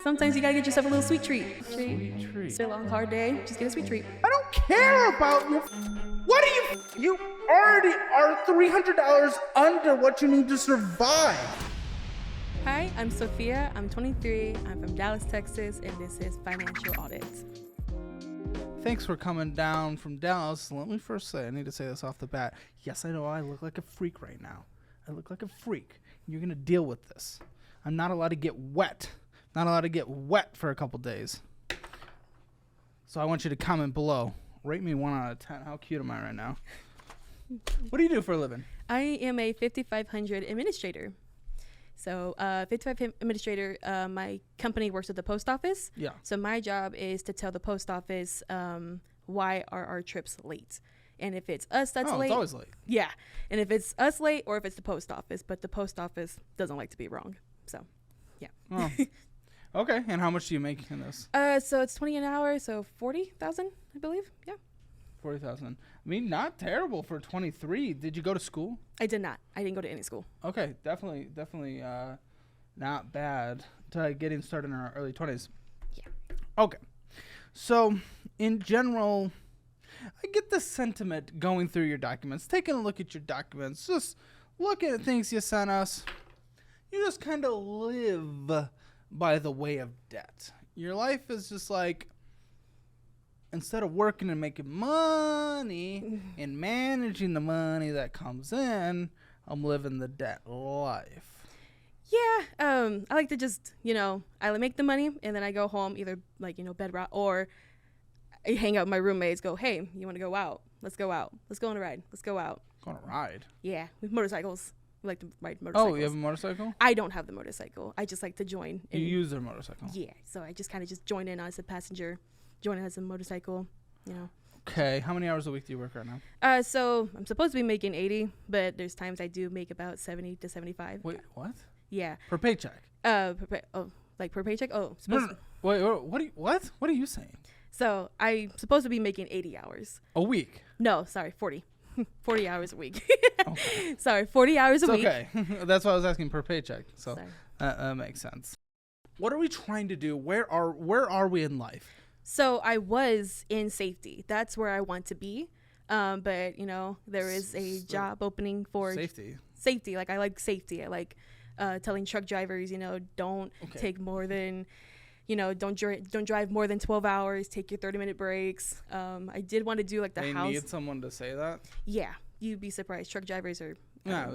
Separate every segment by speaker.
Speaker 1: Sometimes you gotta get yourself a little sweet treat.
Speaker 2: Sweet treat.
Speaker 1: It's a long, hard day. Just get a sweet treat.
Speaker 2: I don't care about your. What are you? You already are $300 under what you need to survive.
Speaker 1: Hi, I'm Sophia. I'm 23. I'm from Dallas, Texas, and this is Financial Audit.
Speaker 2: Thanks for coming down from Dallas. Let me first say, I need to say this off the bat. Yes, I know I look like a freak right now. I look like a freak. You're going to deal with this. I'm not allowed to get wet. Not allowed to get wet for a couple days. So I want you to comment below. Rate me 1 out of 10. How cute am I right now? What do you do for a living?
Speaker 1: I am a 5500 administrator. So 5500 administrator, my company works at the post office.
Speaker 2: Yeah.
Speaker 1: So my job is to tell the post office why are our trips late. And if it's us that's late.
Speaker 2: It's always late.
Speaker 1: Yeah. And if it's us late or if it's the post office. But the post office doesn't like to be wrong. So, yeah.
Speaker 2: Oh. Okay. And how much do you make in this?
Speaker 1: So it's 20 an hour. So 40,000, I believe. Yeah.
Speaker 2: 40,000. I mean, not terrible for 23. Did you go to school?
Speaker 1: I did not. I didn't go to any school.
Speaker 2: Okay. Definitely not bad to getting started in our early 20s.
Speaker 1: Yeah.
Speaker 2: Okay. So, in general, I get the sentiment going through your documents, taking a look at your documents, just looking at things you sent us. You just kind of live by the way of debt. Your life is just like, instead of working and making money and managing the money that comes in, I'm living the debt life.
Speaker 1: Yeah. I like to just, I make the money and then I go home, either bed rot, or I hang out with my roommates, go, hey, you want to go out? Let's go out. Let's go on a ride. Let's go out.
Speaker 2: Go on a ride?
Speaker 1: Yeah. With motorcycles. We like to ride motorcycles.
Speaker 2: Oh, you have a motorcycle?
Speaker 1: I don't have the motorcycle. I just like to join.
Speaker 2: You use their motorcycle?
Speaker 1: Yeah. So I just kind of just join in as a passenger, join in as a motorcycle,
Speaker 2: Okay. How many hours a week do you work right now?
Speaker 1: So I'm supposed to be making 80, but there's times I do make about 70 to 75.
Speaker 2: Wait, what?
Speaker 1: Yeah.
Speaker 2: Per paycheck?
Speaker 1: Per paycheck? Oh,
Speaker 2: No. Wait, what? What are you saying?
Speaker 1: So I'm supposed to be making 80 hours.
Speaker 2: A week?
Speaker 1: No, sorry, 40. 40 hours a week.
Speaker 2: Okay.
Speaker 1: Sorry, 40 hours a week.
Speaker 2: Okay. That's why I was asking per paycheck. So
Speaker 1: Sorry.
Speaker 2: that makes sense. What are we trying to do? Where are we in life?
Speaker 1: So I was in safety. That's where I want to be. But, there is a job opening for safety. Like, I like safety. I like telling truck drivers, don't take more than, don't drive more than 12 hours. Take your 30-minute breaks. I did want to do like the house.
Speaker 2: They need someone to say that?
Speaker 1: Yeah. You'd be surprised. Truck drivers are.
Speaker 2: That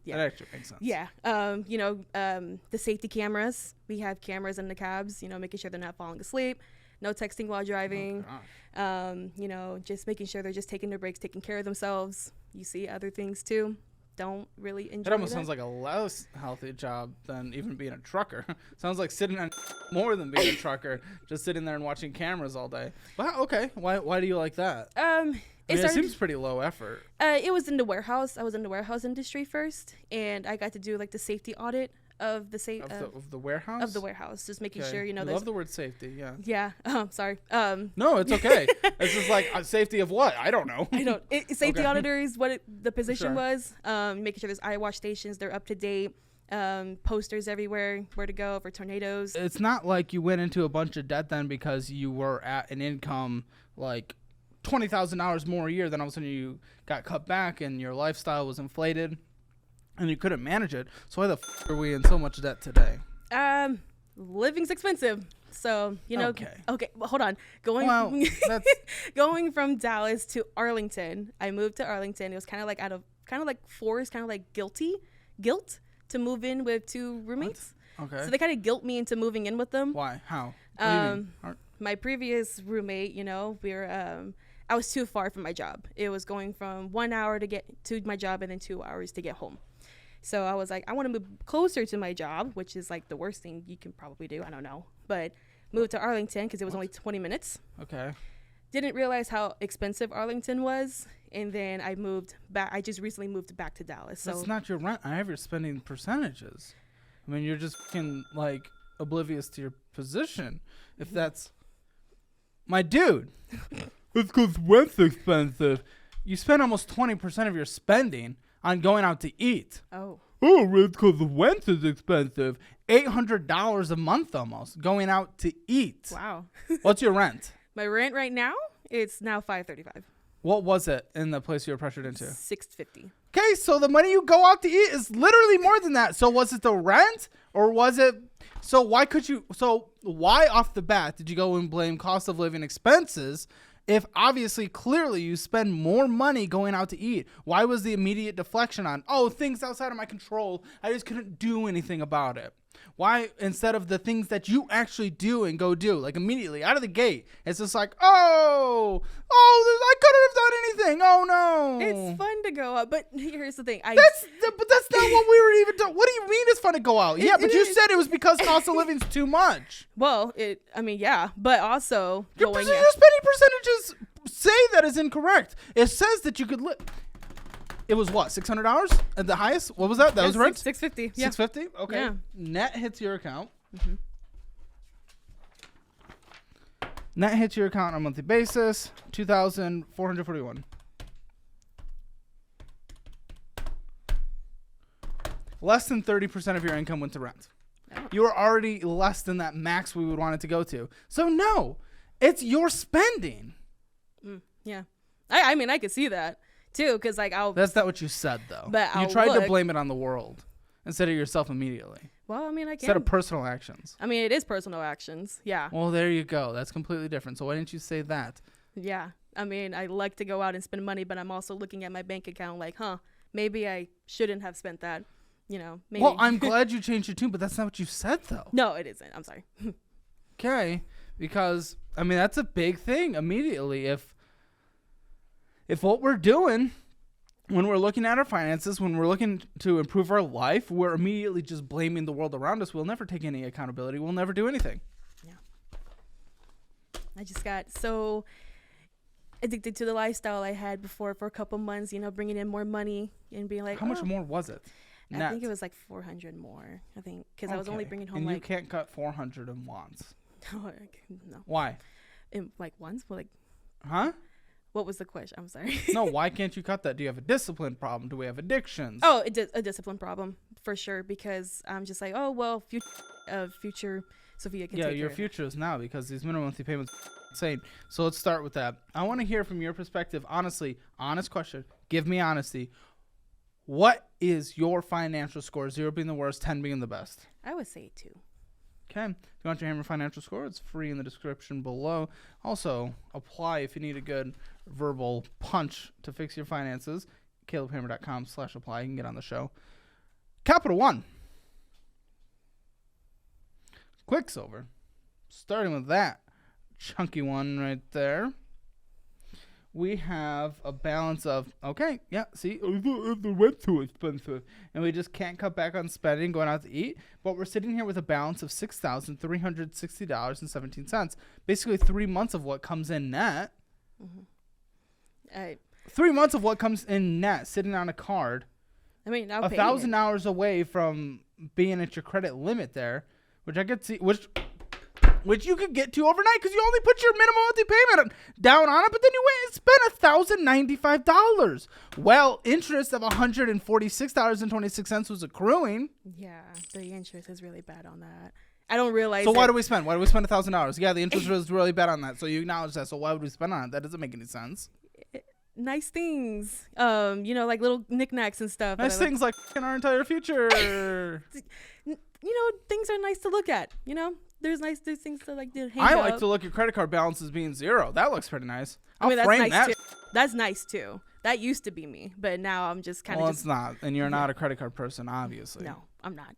Speaker 2: actually makes sense.
Speaker 1: Yeah. The safety cameras. We have cameras in the cabs, making sure they're not falling asleep. No texting while driving. Just making sure they're just taking their breaks, taking care of themselves. You see other things too. Don't really enjoy
Speaker 2: It almost sounds like a less healthy job than even being a trucker. Sounds like sitting on more than being a trucker, just sitting there and watching cameras all day. But okay, why do you like that? It seems pretty low effort.
Speaker 1: It was in the warehouse. I was in the warehouse industry first, and I got to do like the safety audit of the
Speaker 2: of the warehouse.
Speaker 1: Of the warehouse, just making sure
Speaker 2: I love the word safety. Yeah.
Speaker 1: Yeah. Sorry.
Speaker 2: No, it's okay. It's just like safety of what? I don't know.
Speaker 1: I don't. Safety auditor is what the position
Speaker 2: Sure.
Speaker 1: was. Making sure there's eye wash stations. They're up to date. Posters everywhere. Where to go for tornadoes.
Speaker 2: It's not like you went into a bunch of debt then because you were at an income like $20,000 more a year. Then all of a sudden you got cut back and your lifestyle was inflated. And you couldn't manage it. So why the are we in so much debt today?
Speaker 1: Living's expensive. So,
Speaker 2: Okay.
Speaker 1: Okay, well, hold on. Going from Dallas to Arlington. I moved to Arlington. It was kind of like forced, kind of like guilt to move in with two roommates.
Speaker 2: What? Okay.
Speaker 1: So they kind of guilt me into moving in with them.
Speaker 2: Why? How? What do you mean?
Speaker 1: My previous roommate, I was too far from my job. It was going from 1 hour to get to my job and then 2 hours to get home. So I was like, I want to move closer to my job, which is like the worst thing you can probably do. I don't know. But moved to Arlington because it was only 20 minutes.
Speaker 2: Okay.
Speaker 1: Didn't realize how expensive Arlington was. And then I moved back. I just recently moved back to Dallas. So
Speaker 2: that's not your rent. I have your spending percentages. I mean, you're just like oblivious to your position. If that's my dude, it's because rent's expensive. You spend almost 20% of your spending on going out to eat.
Speaker 1: Oh.
Speaker 2: Oh, it's because the rent is expensive. $800 a month almost going out to eat.
Speaker 1: Wow.
Speaker 2: What's your rent?
Speaker 1: My rent right now, it's now $535.
Speaker 2: What was it in the place you were pressured into?
Speaker 1: $650.
Speaker 2: Okay, so the money you go out to eat is literally more than that. So was it the rent or was it? So why off the bat did you go and blame cost of living expenses if obviously clearly you spend more money going out to eat? Why was the immediate deflection on, oh, things outside of my control, I just couldn't do anything about it? Why, instead of the things that you actually do and go do, like immediately out of the gate, it's just like, I couldn't have done anything. Oh no.
Speaker 1: It's fun to go out, but here's the thing.
Speaker 2: But that's not what we were even doing. What do you mean it's fun to go out? But you said it was because cost of living's too much.
Speaker 1: Well, yeah, but also
Speaker 2: your spending percentages say that is incorrect. It says that you could live. It was what, $600 at the highest? What was that? That was rent?
Speaker 1: $650. Yeah.
Speaker 2: $650? Okay. Yeah. Net hits your account.
Speaker 1: Mm-hmm.
Speaker 2: Net hits your account on a monthly basis, $2,441. Less than 30% of your income went to rent. Oh. You were already less than that max we would want it to go to. So no, it's your spending.
Speaker 1: Yeah. I mean, I could see that. Too, because
Speaker 2: that's not what you said though.
Speaker 1: But
Speaker 2: you tried to blame it on the world instead of yourself immediately.
Speaker 1: Well, I mean,
Speaker 2: instead of personal actions.
Speaker 1: I mean, it is personal actions. Yeah.
Speaker 2: Well, there you go. That's completely different. So why didn't you say that?
Speaker 1: Yeah. I mean, I like to go out and spend money, but I'm also looking at my bank account like, maybe I shouldn't have spent that. Maybe.
Speaker 2: Well, I'm glad you changed your tune, but that's not what you said though.
Speaker 1: No, it isn't. I'm sorry.
Speaker 2: Okay, because I mean that's a big thing immediately. If what we're doing when we're looking at our finances, when we're looking to improve our life, we're immediately just blaming the world around us. We'll never take any accountability. We'll never do anything.
Speaker 1: Yeah. I just got so addicted to the lifestyle I had before for a couple months, bringing in more money and being like,
Speaker 2: how much more was it?
Speaker 1: I think it was like 400 more. I think because I was only bringing home
Speaker 2: and you can't cut 400 in once.
Speaker 1: No.
Speaker 2: Why?
Speaker 1: In once? Well,
Speaker 2: huh?
Speaker 1: What was the question? I'm sorry.
Speaker 2: No, why can't you cut that? Do you have a discipline problem? Do we have addictions?
Speaker 1: Oh, a discipline problem for sure, because I'm just like, future Sophia can take care
Speaker 2: your
Speaker 1: of
Speaker 2: future is now because these minimum monthly payments are insane. So let's start with that. I want to hear from your perspective, honestly, honest question. Give me honesty. What is your financial score? 0 being the worst, 10 being the best.
Speaker 1: I would say 2.
Speaker 2: Okay. If you want your Hammer financial score, it's free in the description below. Also, apply if you need a good verbal punch to fix your finances. CalebHammer.com/apply. You can get on the show. Capital One. Quicksilver. Starting with that chunky one right there. We have a balance of, the rent's too expensive. And we just can't cut back on spending, going out to eat. But we're sitting here with a balance of $6,360.17. Basically 3 months of what comes in net.
Speaker 1: Mm-hmm.
Speaker 2: 3 months of what comes in net sitting on a card.
Speaker 1: I mean,
Speaker 2: 1,000 hours away from being at your credit limit there, which I could see, which you could get to overnight because you only put your minimum monthly payment down on it, but then you went and spent $1,095. Well, interest of $146.26 was accruing.
Speaker 1: Yeah, the interest is really bad on that. I don't realize.
Speaker 2: So why do we spend? Why do we spend $1,000? Yeah, the interest was really bad on that. So you acknowledge that. So why would we spend on it? That doesn't make any sense.
Speaker 1: Nice things, like little knickknacks and stuff.
Speaker 2: Nice things like our entire future.
Speaker 1: Things are nice to look at. There's things to like hang
Speaker 2: I
Speaker 1: up.
Speaker 2: like to look at credit card balances being 0. That looks pretty nice.
Speaker 1: That's nice too. That's nice too. That used to be me, but now I'm just kind of.
Speaker 2: Well, it's not, and you're not a credit card person, obviously.
Speaker 1: No, I'm not.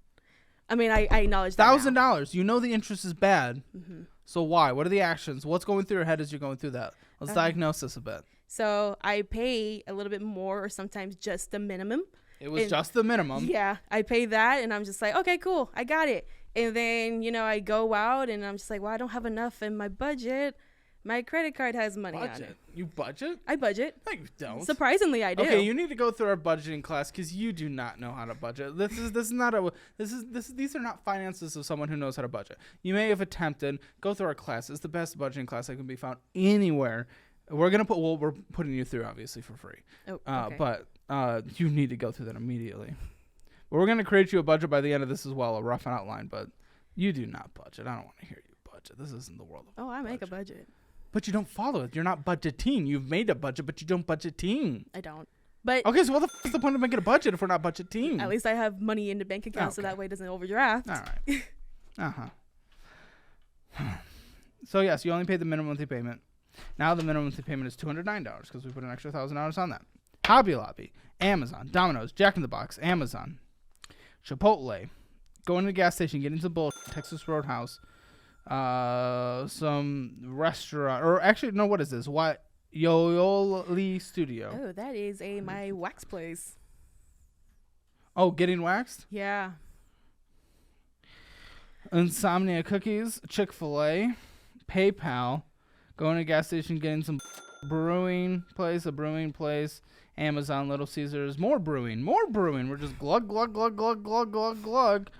Speaker 1: I mean, I acknowledge that.
Speaker 2: $1,000. You know the interest is bad.
Speaker 1: Mm-hmm.
Speaker 2: So why? What are the actions? What's going through your head as you're going through that? Let's diagnose this a bit.
Speaker 1: So I pay a little bit more, or sometimes just the minimum.
Speaker 2: It was just the minimum.
Speaker 1: Yeah, I pay that, and I'm just like, okay, cool, I got it. And then, I go out, and I'm just like, well, I don't have enough in my budget. My credit card has money on it.
Speaker 2: You budget?
Speaker 1: I budget.
Speaker 2: No, you don't.
Speaker 1: Surprisingly, I do.
Speaker 2: Okay, you need to go through our budgeting class because you do not know how to budget. These are not finances of someone who knows how to budget. You may have attempted. Go through our class. It's the best budgeting class that can be found anywhere. We're putting you through obviously for free.
Speaker 1: Oh, okay.
Speaker 2: But you need to go through that immediately. We're going to create you a budget by the end of this as well, a rough outline, but you do not budget. I don't want to hear you budget. This isn't the world of
Speaker 1: I make a budget.
Speaker 2: But you don't follow it. You're not budgeting. You've made a budget, but you don't budgeting.
Speaker 1: I don't. But
Speaker 2: okay, so what the f is the point of making a budget if we're not budgeting?
Speaker 1: At least I have money in the bank account so that way it doesn't overdraft.
Speaker 2: All right. So, yes, you only paid the minimum monthly payment. Now the minimum monthly payment is $209 because we put an extra $1,000 on that. Hobby Lobby, Amazon, Domino's, Jack in the Box, Amazon, Chipotle, going to the gas station, getting some bullshit, Texas Roadhouse, some restaurant, or actually, no, what is this? What? Yoli Studio.
Speaker 1: Oh, that is my wax place.
Speaker 2: Oh, getting waxed?
Speaker 1: Yeah.
Speaker 2: Insomnia Cookies, Chick-fil-A, PayPal, going to a gas station, getting some a brewing place, Amazon, Little Caesars, more brewing. We're just glug, glug, glug, glug, glug, glug, glug.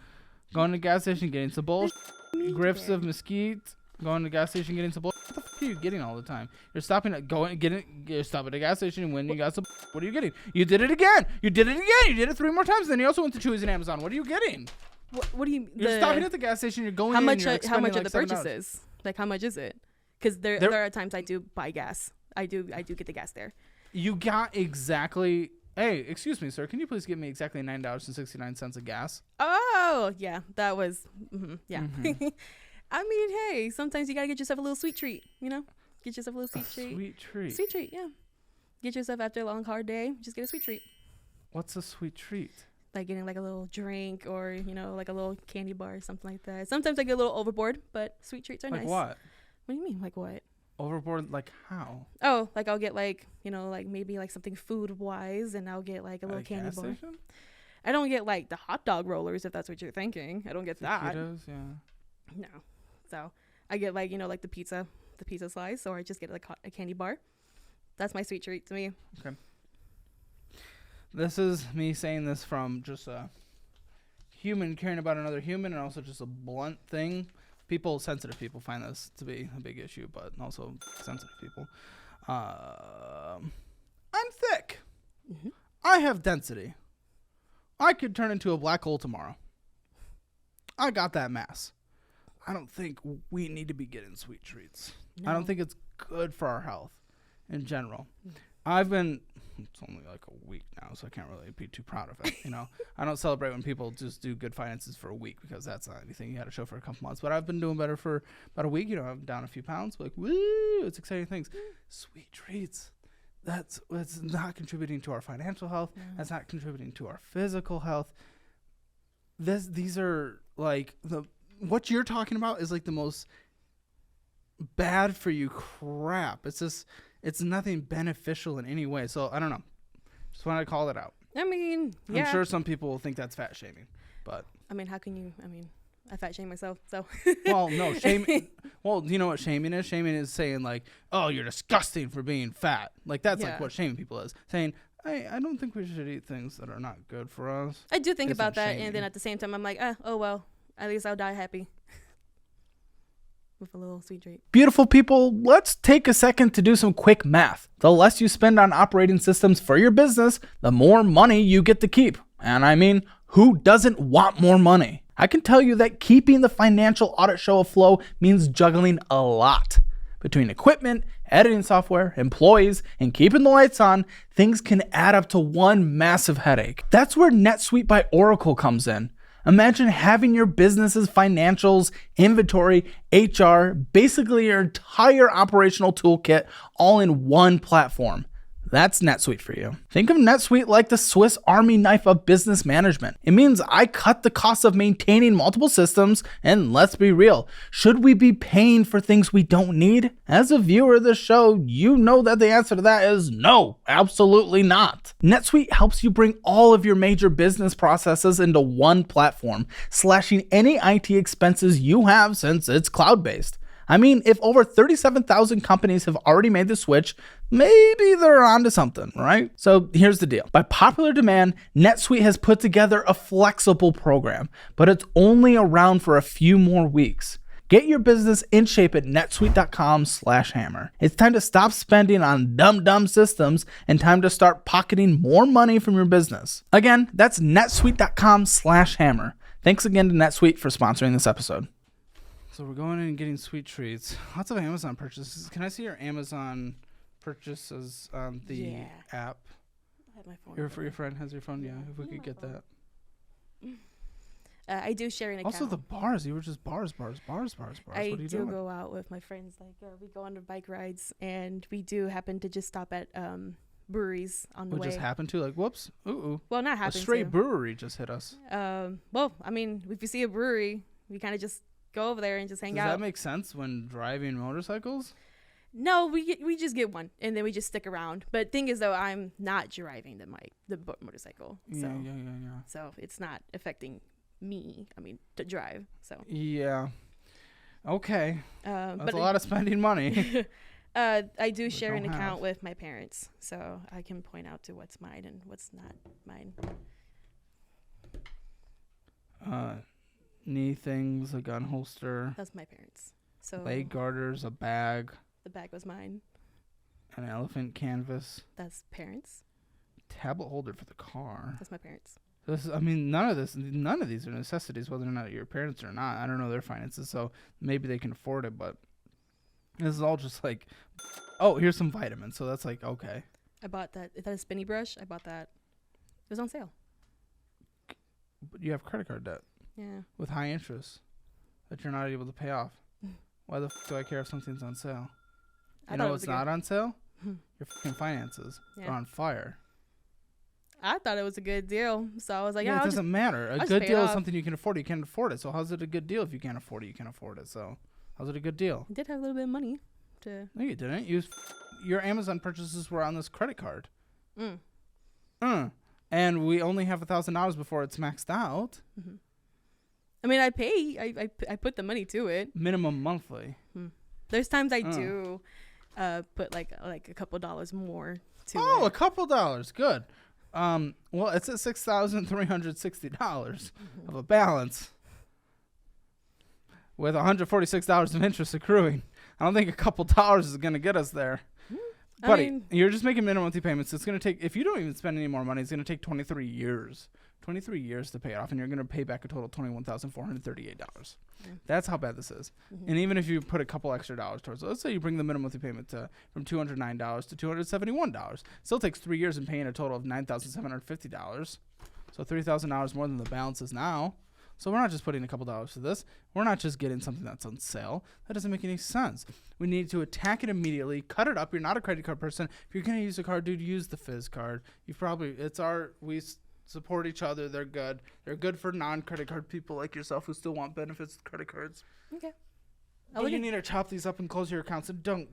Speaker 2: Going to a gas station, getting some bullshit. Grifts of Mesquite, going to a gas station, getting some bullshit. What the f are you getting all the time? You're stopping at you're stopping at a gas station when you got some bullshit. What are you getting? You did it again. You did it 3 more times. Then you also went to Chewy's and Amazon. What are you getting?
Speaker 1: What do you?
Speaker 2: You're stopping at the gas station. You're going. How
Speaker 1: much?
Speaker 2: How
Speaker 1: much
Speaker 2: like
Speaker 1: are the purchases? Like how much is it? Because there are times I do buy gas. I do get the gas there. You
Speaker 2: got exactly. Hey, excuse me, sir. Can you please give me exactly $9.69 of gas?
Speaker 1: Oh, yeah, that was. Yeah. Mm-hmm. I mean, hey, sometimes you gotta get yourself a little sweet treat. You know, get yourself a little sweet treat. Sweet treat, yeah. Get yourself after a long hard day. Just get a sweet treat.
Speaker 2: What's a sweet treat?
Speaker 1: Like getting like a little drink or, like a little candy bar or something like that. Sometimes I get a little overboard, but sweet treats are nice.
Speaker 2: Like what?
Speaker 1: What do you mean, like what?
Speaker 2: Overboard, like how?
Speaker 1: Oh, like I'll get like, like maybe like something food-wise, and I'll get like a little candy bar. Station? I don't get like the hot dog rollers, if that's what you're thinking. I don't get that.
Speaker 2: Taquitos, yeah.
Speaker 1: No. So I get like, like the pizza slice, or I just get like a candy bar. That's my sweet treat to me.
Speaker 2: Okay. This is me saying this from just a human caring about another human, and also just a blunt thing. Sensitive people find this to be a big issue, but also sensitive people. I'm thick. Mm-hmm. I have density. I could turn into a black hole tomorrow. I got that mass. I don't think we need to be getting sweet treats. No. I don't think it's good for our health in general. It's only like a week now, so I can't really be too proud of it. I don't celebrate when people just do good finances for a week, because that's not anything you got to show for a couple months. But I've been doing better for about a week. I'm down a few pounds. Like, woo, it's exciting things. Sweet treats. That's not contributing to our financial health. Yeah. That's not contributing to our physical health. These are like what you're talking about is like the most bad for you crap. It's nothing beneficial in any way. So I don't know. Just wanted to call it out.
Speaker 1: I mean, yeah.
Speaker 2: I'm sure some people will think that's fat shaming, but
Speaker 1: I mean, how can you? I mean, I fat shame myself, so.
Speaker 2: Well, no, shaming. Well, you know what shaming is? Shaming is saying like, "Oh, you're disgusting for being fat." Like that's like what shaming people is. Saying, I don't think we should eat things that are not good for us.
Speaker 1: I do think about that, and then at the same time, I'm like, oh well, at least I'll die happy. With a little sweet treat.
Speaker 2: Beautiful people, let's take a second to do some quick math. The less you spend on operating systems for your business, the more money you get to keep. And I mean, who doesn't want more money? I can tell you that keeping the financial audit show afloat means juggling a lot. Between equipment, editing software, employees, and keeping the lights on, things can add up to one massive headache. That's where NetSuite by Oracle comes in. Imagine having your business's financials, inventory, HR, basically your entire operational toolkit all in one platform. That's NetSuite for you. Think of NetSuite like the Swiss Army knife of business management. It means I cut the cost of maintaining multiple systems, and let's be real, should we be paying for things we don't need? As a viewer of the show, you know that the answer to that is no, absolutely not. NetSuite helps you bring all of your major business processes into one platform, slashing any IT expenses you have since it's cloud-based. I mean, if over 37,000 companies have already made the switch, maybe they're onto something, right? So here's the deal. By popular demand, NetSuite has put together a flexible program, but it's only around for a few more weeks. Get your business in shape at netsuite.com/hammer. It's time to stop spending on dumb systems and time to start pocketing more money from your business. Again, that's netsuite.com/hammer. Thanks again to NetSuite for sponsoring this episode. So we're going in and getting sweet treats. Lots of Amazon purchases. Can I see your Amazon purchases on the app?
Speaker 1: I have my phone.
Speaker 2: Your friend has your phone? Yeah, if we could get that.
Speaker 1: I do share an account.
Speaker 2: Also the bars. You were just bars. What are you doing?
Speaker 1: Go out with my friends. Like we go on bike rides, and we do happen to just stop at breweries on the way.
Speaker 2: Just happen to? Like, whoops. Ooh.
Speaker 1: Well, not happen to.
Speaker 2: A stray brewery just hit us.
Speaker 1: Well, I mean, if you see a brewery, we kind of just go over there and just hang out.
Speaker 2: Does that make sense when driving motorcycles?
Speaker 1: No, we just get one, and then we just stick around. But thing is, though, I'm not driving the motorcycle.
Speaker 2: Yeah.
Speaker 1: So it's not affecting me, to drive. So
Speaker 2: yeah, okay. That's
Speaker 1: but
Speaker 2: a lot of spending money.
Speaker 1: I do share an account with my parents, so I can point out to what's mine and what's not mine.
Speaker 2: Knee things, a gun holster.
Speaker 1: That's my parents. So
Speaker 2: leg garters, a bag.
Speaker 1: The bag was mine.
Speaker 2: An elephant canvas.
Speaker 1: That's parents.
Speaker 2: Tablet holder for the car.
Speaker 1: That's my parents.
Speaker 2: None of these are necessities, whether or not your parents or not. I don't know their finances, so maybe they can afford it, but this is all just like, oh, here's some vitamins. So that's like, okay.
Speaker 1: I bought that. Is that a spinny brush? I bought that. It was on sale.
Speaker 2: But you have credit card debt.
Speaker 1: Yeah.
Speaker 2: With high interest that you're not able to pay off. Why the do I care if something's on sale? You know what's not on sale? Your fucking finances are on fire.
Speaker 1: I thought it was a good deal, so I was like, yeah,
Speaker 2: it doesn't matter. A good deal is something you can afford. You can't afford it. So how's it a good deal if you can't afford it? You can't afford it. So how's it a good deal?
Speaker 1: I did have a little bit of money. No,
Speaker 2: you didn't. Your Amazon purchases were on this credit card. And we only have $1,000 before it's maxed out.
Speaker 1: Mm-hmm. I put the money to it.
Speaker 2: Minimum monthly.
Speaker 1: There's times I do put like a couple dollars more to it.
Speaker 2: Oh, a couple dollars. Good. Well, it's at $6,360 of a balance with $146 of interest accruing. I don't think a couple dollars is going to get us there. Buddy, you're just making minimum monthly payments. It's going to take, if you don't even spend any more money, it's going to take 23 years. 23 years to pay it off, and you're going to pay back a total of $21,438. That's how bad this is. And even if you put a couple extra dollars towards it, let's say you bring the minimum monthly payment from $209 to $271. Still takes 3 years and paying a total of $9,750. So $3,000 more than the balance is now. So we're not just putting a couple dollars to this. We're not just getting something that's on sale. That doesn't make any sense. We need to attack it immediately. Cut it up. You're not a credit card person. If you're going to use a card, dude, use the Fizz card. We support each other. They're good. They're good for non-credit card people like yourself who still want benefits with credit cards.
Speaker 1: Okay.
Speaker 2: But you need to chop these up and close your accounts. And don't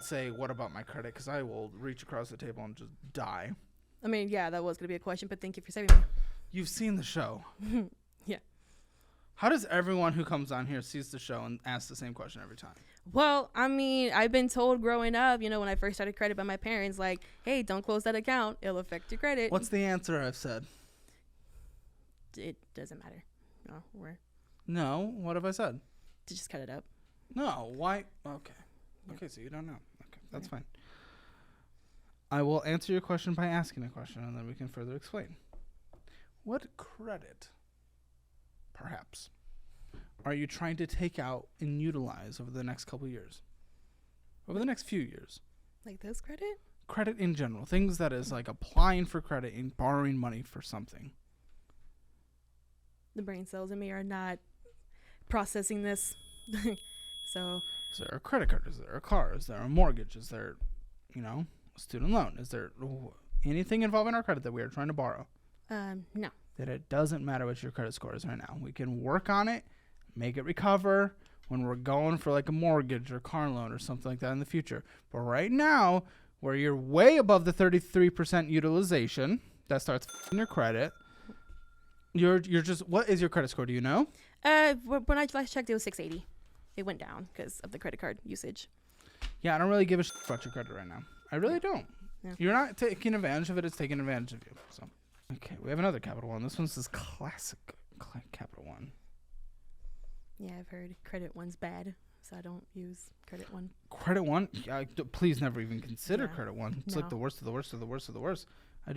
Speaker 2: say, what about my credit? Because I will reach across the table and just die.
Speaker 1: Yeah, that was going to be a question, but thank you for saving me.
Speaker 2: You've seen the show.
Speaker 1: Yeah.
Speaker 2: How does everyone who comes on here sees the show and asks the same question every time?
Speaker 1: Well, I've been told growing up, when I first started credit by my parents, like, hey, don't close that account. It'll affect your credit.
Speaker 2: What's the answer I've said?
Speaker 1: It doesn't matter.
Speaker 2: No, what have I said?
Speaker 1: To just cut it up.
Speaker 2: No, why? Okay. Yeah. Okay, so you don't know. Okay, that's fine. I will answer your question by asking a question, and then we can further explain. What credit, perhaps, are you trying to take out and utilize over the next couple of years? Over the next few years?
Speaker 1: Like this credit?
Speaker 2: Credit in general. Things that is like applying for credit and borrowing money for something.
Speaker 1: The brain cells in me are not processing this. So.
Speaker 2: Is there a credit card? Is there a car? Is there a mortgage? Is there, a student loan? Is there anything involving our credit that we are trying to borrow?
Speaker 1: No.
Speaker 2: That it doesn't matter what your credit score is right now. We can work on it, make it recover when we're going for like a mortgage or car loan or something like that in the future. But right now, where you're way above the 33% utilization, that starts your credit. You're just, what is your credit score? Do you know?
Speaker 1: When I last checked, it was 680. It went down because of the credit card usage.
Speaker 2: Yeah, I don't really give a shit about your credit right now. I really don't. Yeah. You're not taking advantage of it. It's taking advantage of you. So, okay, we have another Capital One. This one's this classic Capital One.
Speaker 1: Yeah, I've heard Credit One's bad, so I don't use Credit One.
Speaker 2: Credit One? Please never even consider Credit One. It's like the worst of the worst of the worst of the worst.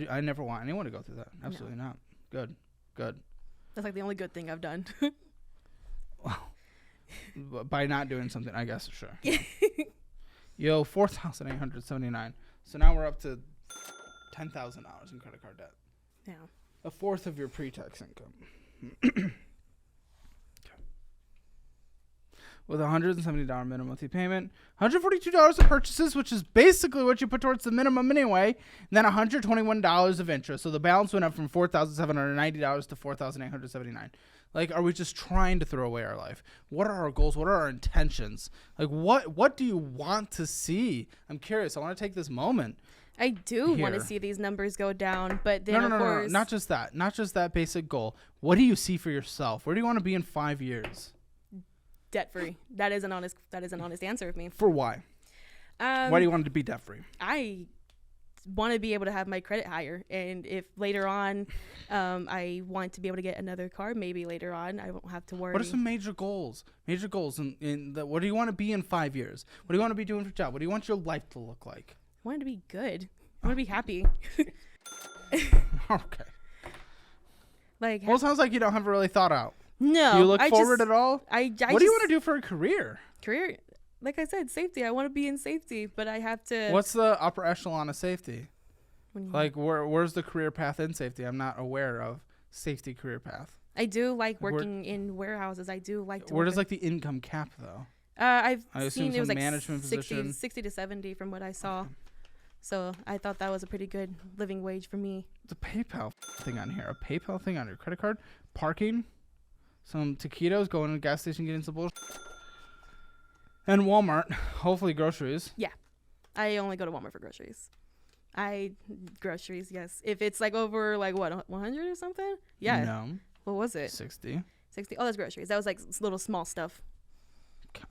Speaker 2: I never want anyone to go through that. Absolutely not. Good.
Speaker 1: That's like the only good thing I've done.
Speaker 2: Well, by not doing something, I guess, sure. Yo, $4,879. So now we're up to $10,000 in credit card debt.
Speaker 1: Yeah.
Speaker 2: A fourth of your pre-tax income. With a $170 minimum monthly payment, $142 of purchases, which is basically what you put towards the minimum anyway, and then $121 of interest. So the balance went up from $4,790 to $4,879. Like, are we just trying to throw away our life? What are our goals? What are our intentions? Like, what do you want to see? I'm curious. I want to take this moment.
Speaker 1: I do want to see these numbers go down, but then of course...
Speaker 2: No, not just that. Not just that basic goal. What do you see for yourself? Where do you want to be in 5 years?
Speaker 1: Debt-free. That is an honest answer of me.
Speaker 2: For why? Why do you want to be debt-free?
Speaker 1: I want to be able to have my credit higher, and if later on I want to be able to get another car, maybe later on I won't have to worry.
Speaker 2: What are some major goals? What do you want to be in 5 years? What do you want to be doing for a job? What do you want your life to look like?
Speaker 1: I want it to be good. I want to be happy.
Speaker 2: Okay.
Speaker 1: Like,
Speaker 2: well, it sounds like you don't have it really thought out.
Speaker 1: No.
Speaker 2: Do you look forward at all? What do you want to do for a career?
Speaker 1: Career, like I said, safety. I want to be in safety, but I have to.
Speaker 2: What's the upper echelon of safety? Like, where's the career path in safety? I'm not aware of safety career path.
Speaker 1: I do like working in warehouses. I do like to.
Speaker 2: Where does like the income cap though?
Speaker 1: I seen it was like
Speaker 2: management
Speaker 1: 60 to 70 from what I saw. Okay. So I thought that was a pretty good living wage for me.
Speaker 2: The PayPal thing on here, a PayPal thing on your credit card, parking, some taquitos, going to the gas station, getting some bullshit, and Walmart, hopefully groceries.
Speaker 1: Yeah, I only go to Walmart for groceries. Groceries, yes. If it's like over like what 100 or something, yeah.
Speaker 2: No.
Speaker 1: What was it?
Speaker 2: 60.
Speaker 1: Oh, that's groceries. That was like little small stuff.
Speaker 2: Okay.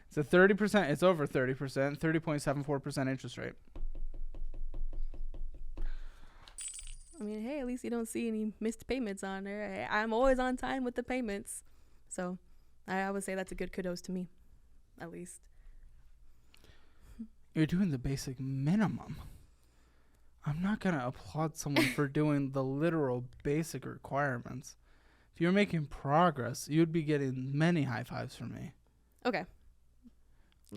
Speaker 2: It's a 30%. It's over 30%. 30.74% interest rate.
Speaker 1: I mean, hey, at least you don't see any missed payments on there. I'm always on time with the payments, so I would say that's a good kudos to me, at least.
Speaker 2: You're doing the basic minimum. I'm not gonna applaud someone for doing the literal basic requirements. If you're making progress, you'd be getting many high fives from me.
Speaker 1: Okay.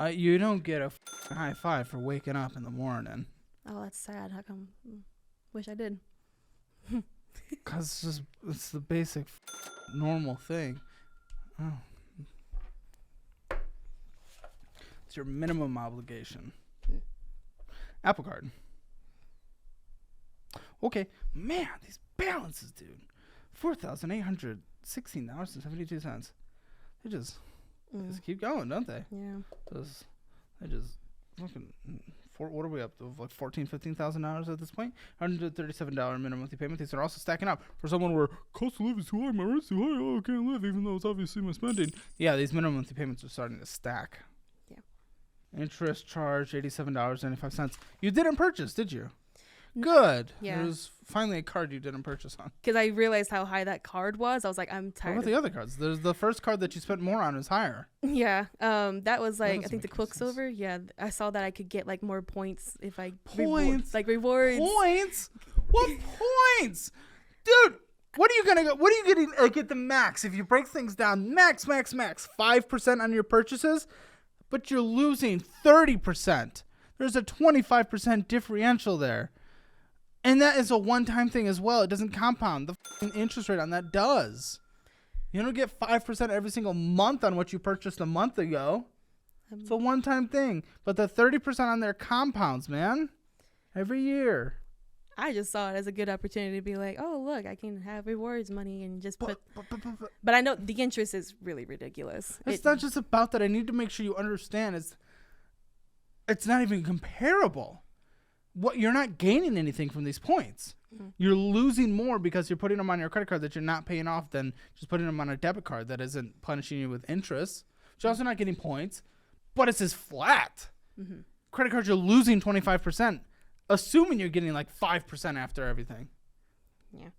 Speaker 2: You don't get a high five for waking up in the morning.
Speaker 1: Oh, that's sad. How come? Wish I did.
Speaker 2: Because it's the basic normal thing. Oh. It's your minimum obligation. Apple Card. Okay. Man, these balances, dude. $4,816.72. They just keep going, don't they?
Speaker 1: Yeah.
Speaker 2: They just fucking. What are we up to? Like $15,000 at this point? $137 minimum monthly payment. These are also stacking up for someone where cost of living is too high, my rent's too high. Oh, I can't live, even though it's obviously my spending. Yeah, these minimum monthly payments are starting to stack.
Speaker 1: Yeah.
Speaker 2: Interest charge $87.95. You didn't purchase, did you? Good.
Speaker 1: Yeah.
Speaker 2: It was finally a card you didn't purchase on.
Speaker 1: Because I realized how high that card was. I was like, I'm tired.
Speaker 2: What about the other cards? There's the first card that you spent more on is higher.
Speaker 1: Yeah. That was like, I think the Quicksilver. Yeah. I saw that I could get like more points if I rewards.
Speaker 2: Points? What points? Dude, what are you going to go? What are you getting? Get the max. If you break things down, max, 5% on your purchases, but you're losing 30%. There's a 25% differential there. And that is a one-time thing as well. It doesn't compound. The interest rate on that does. You don't get 5% every single month on what you purchased a month ago. It's a one-time thing. But the 30% on there compounds, man. Every year.
Speaker 1: I just saw it as a good opportunity to be like, oh, look, I can have rewards money and just put. But I know the interest is really ridiculous.
Speaker 2: It's not just about that. I need to make sure you understand. It's not even comparable. You're not gaining anything from these points. Mm-hmm. You're losing more because you're putting them on your credit card that you're not paying off than just putting them on a debit card that isn't punishing you with interest. You're also not getting points, but it's just flat. Mm-hmm. Credit cards, you're losing 25%, assuming you're getting like 5% after everything.
Speaker 1: Yeah.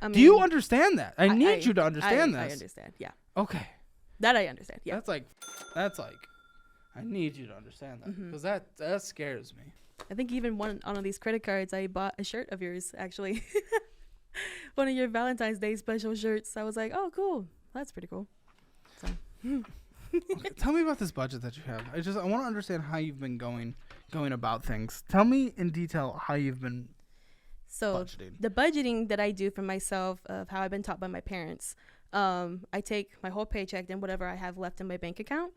Speaker 1: I mean,
Speaker 2: do you understand that? I need you to understand this.
Speaker 1: I understand. Yeah.
Speaker 2: Okay.
Speaker 1: That I understand. Yeah.
Speaker 2: That's like, I need you to understand that because that scares me.
Speaker 1: I think even one of these credit cards, I bought a shirt of yours, actually. One of your Valentine's Day special shirts. I was like, oh, cool. That's pretty cool. So.
Speaker 2: Okay, tell me about this budget that you have. I want to understand how you've been going about things. Tell me in detail how you've been budgeting.
Speaker 1: The budgeting that I do for myself of how I've been taught by my parents, I take my whole paycheck and whatever I have left in my bank account,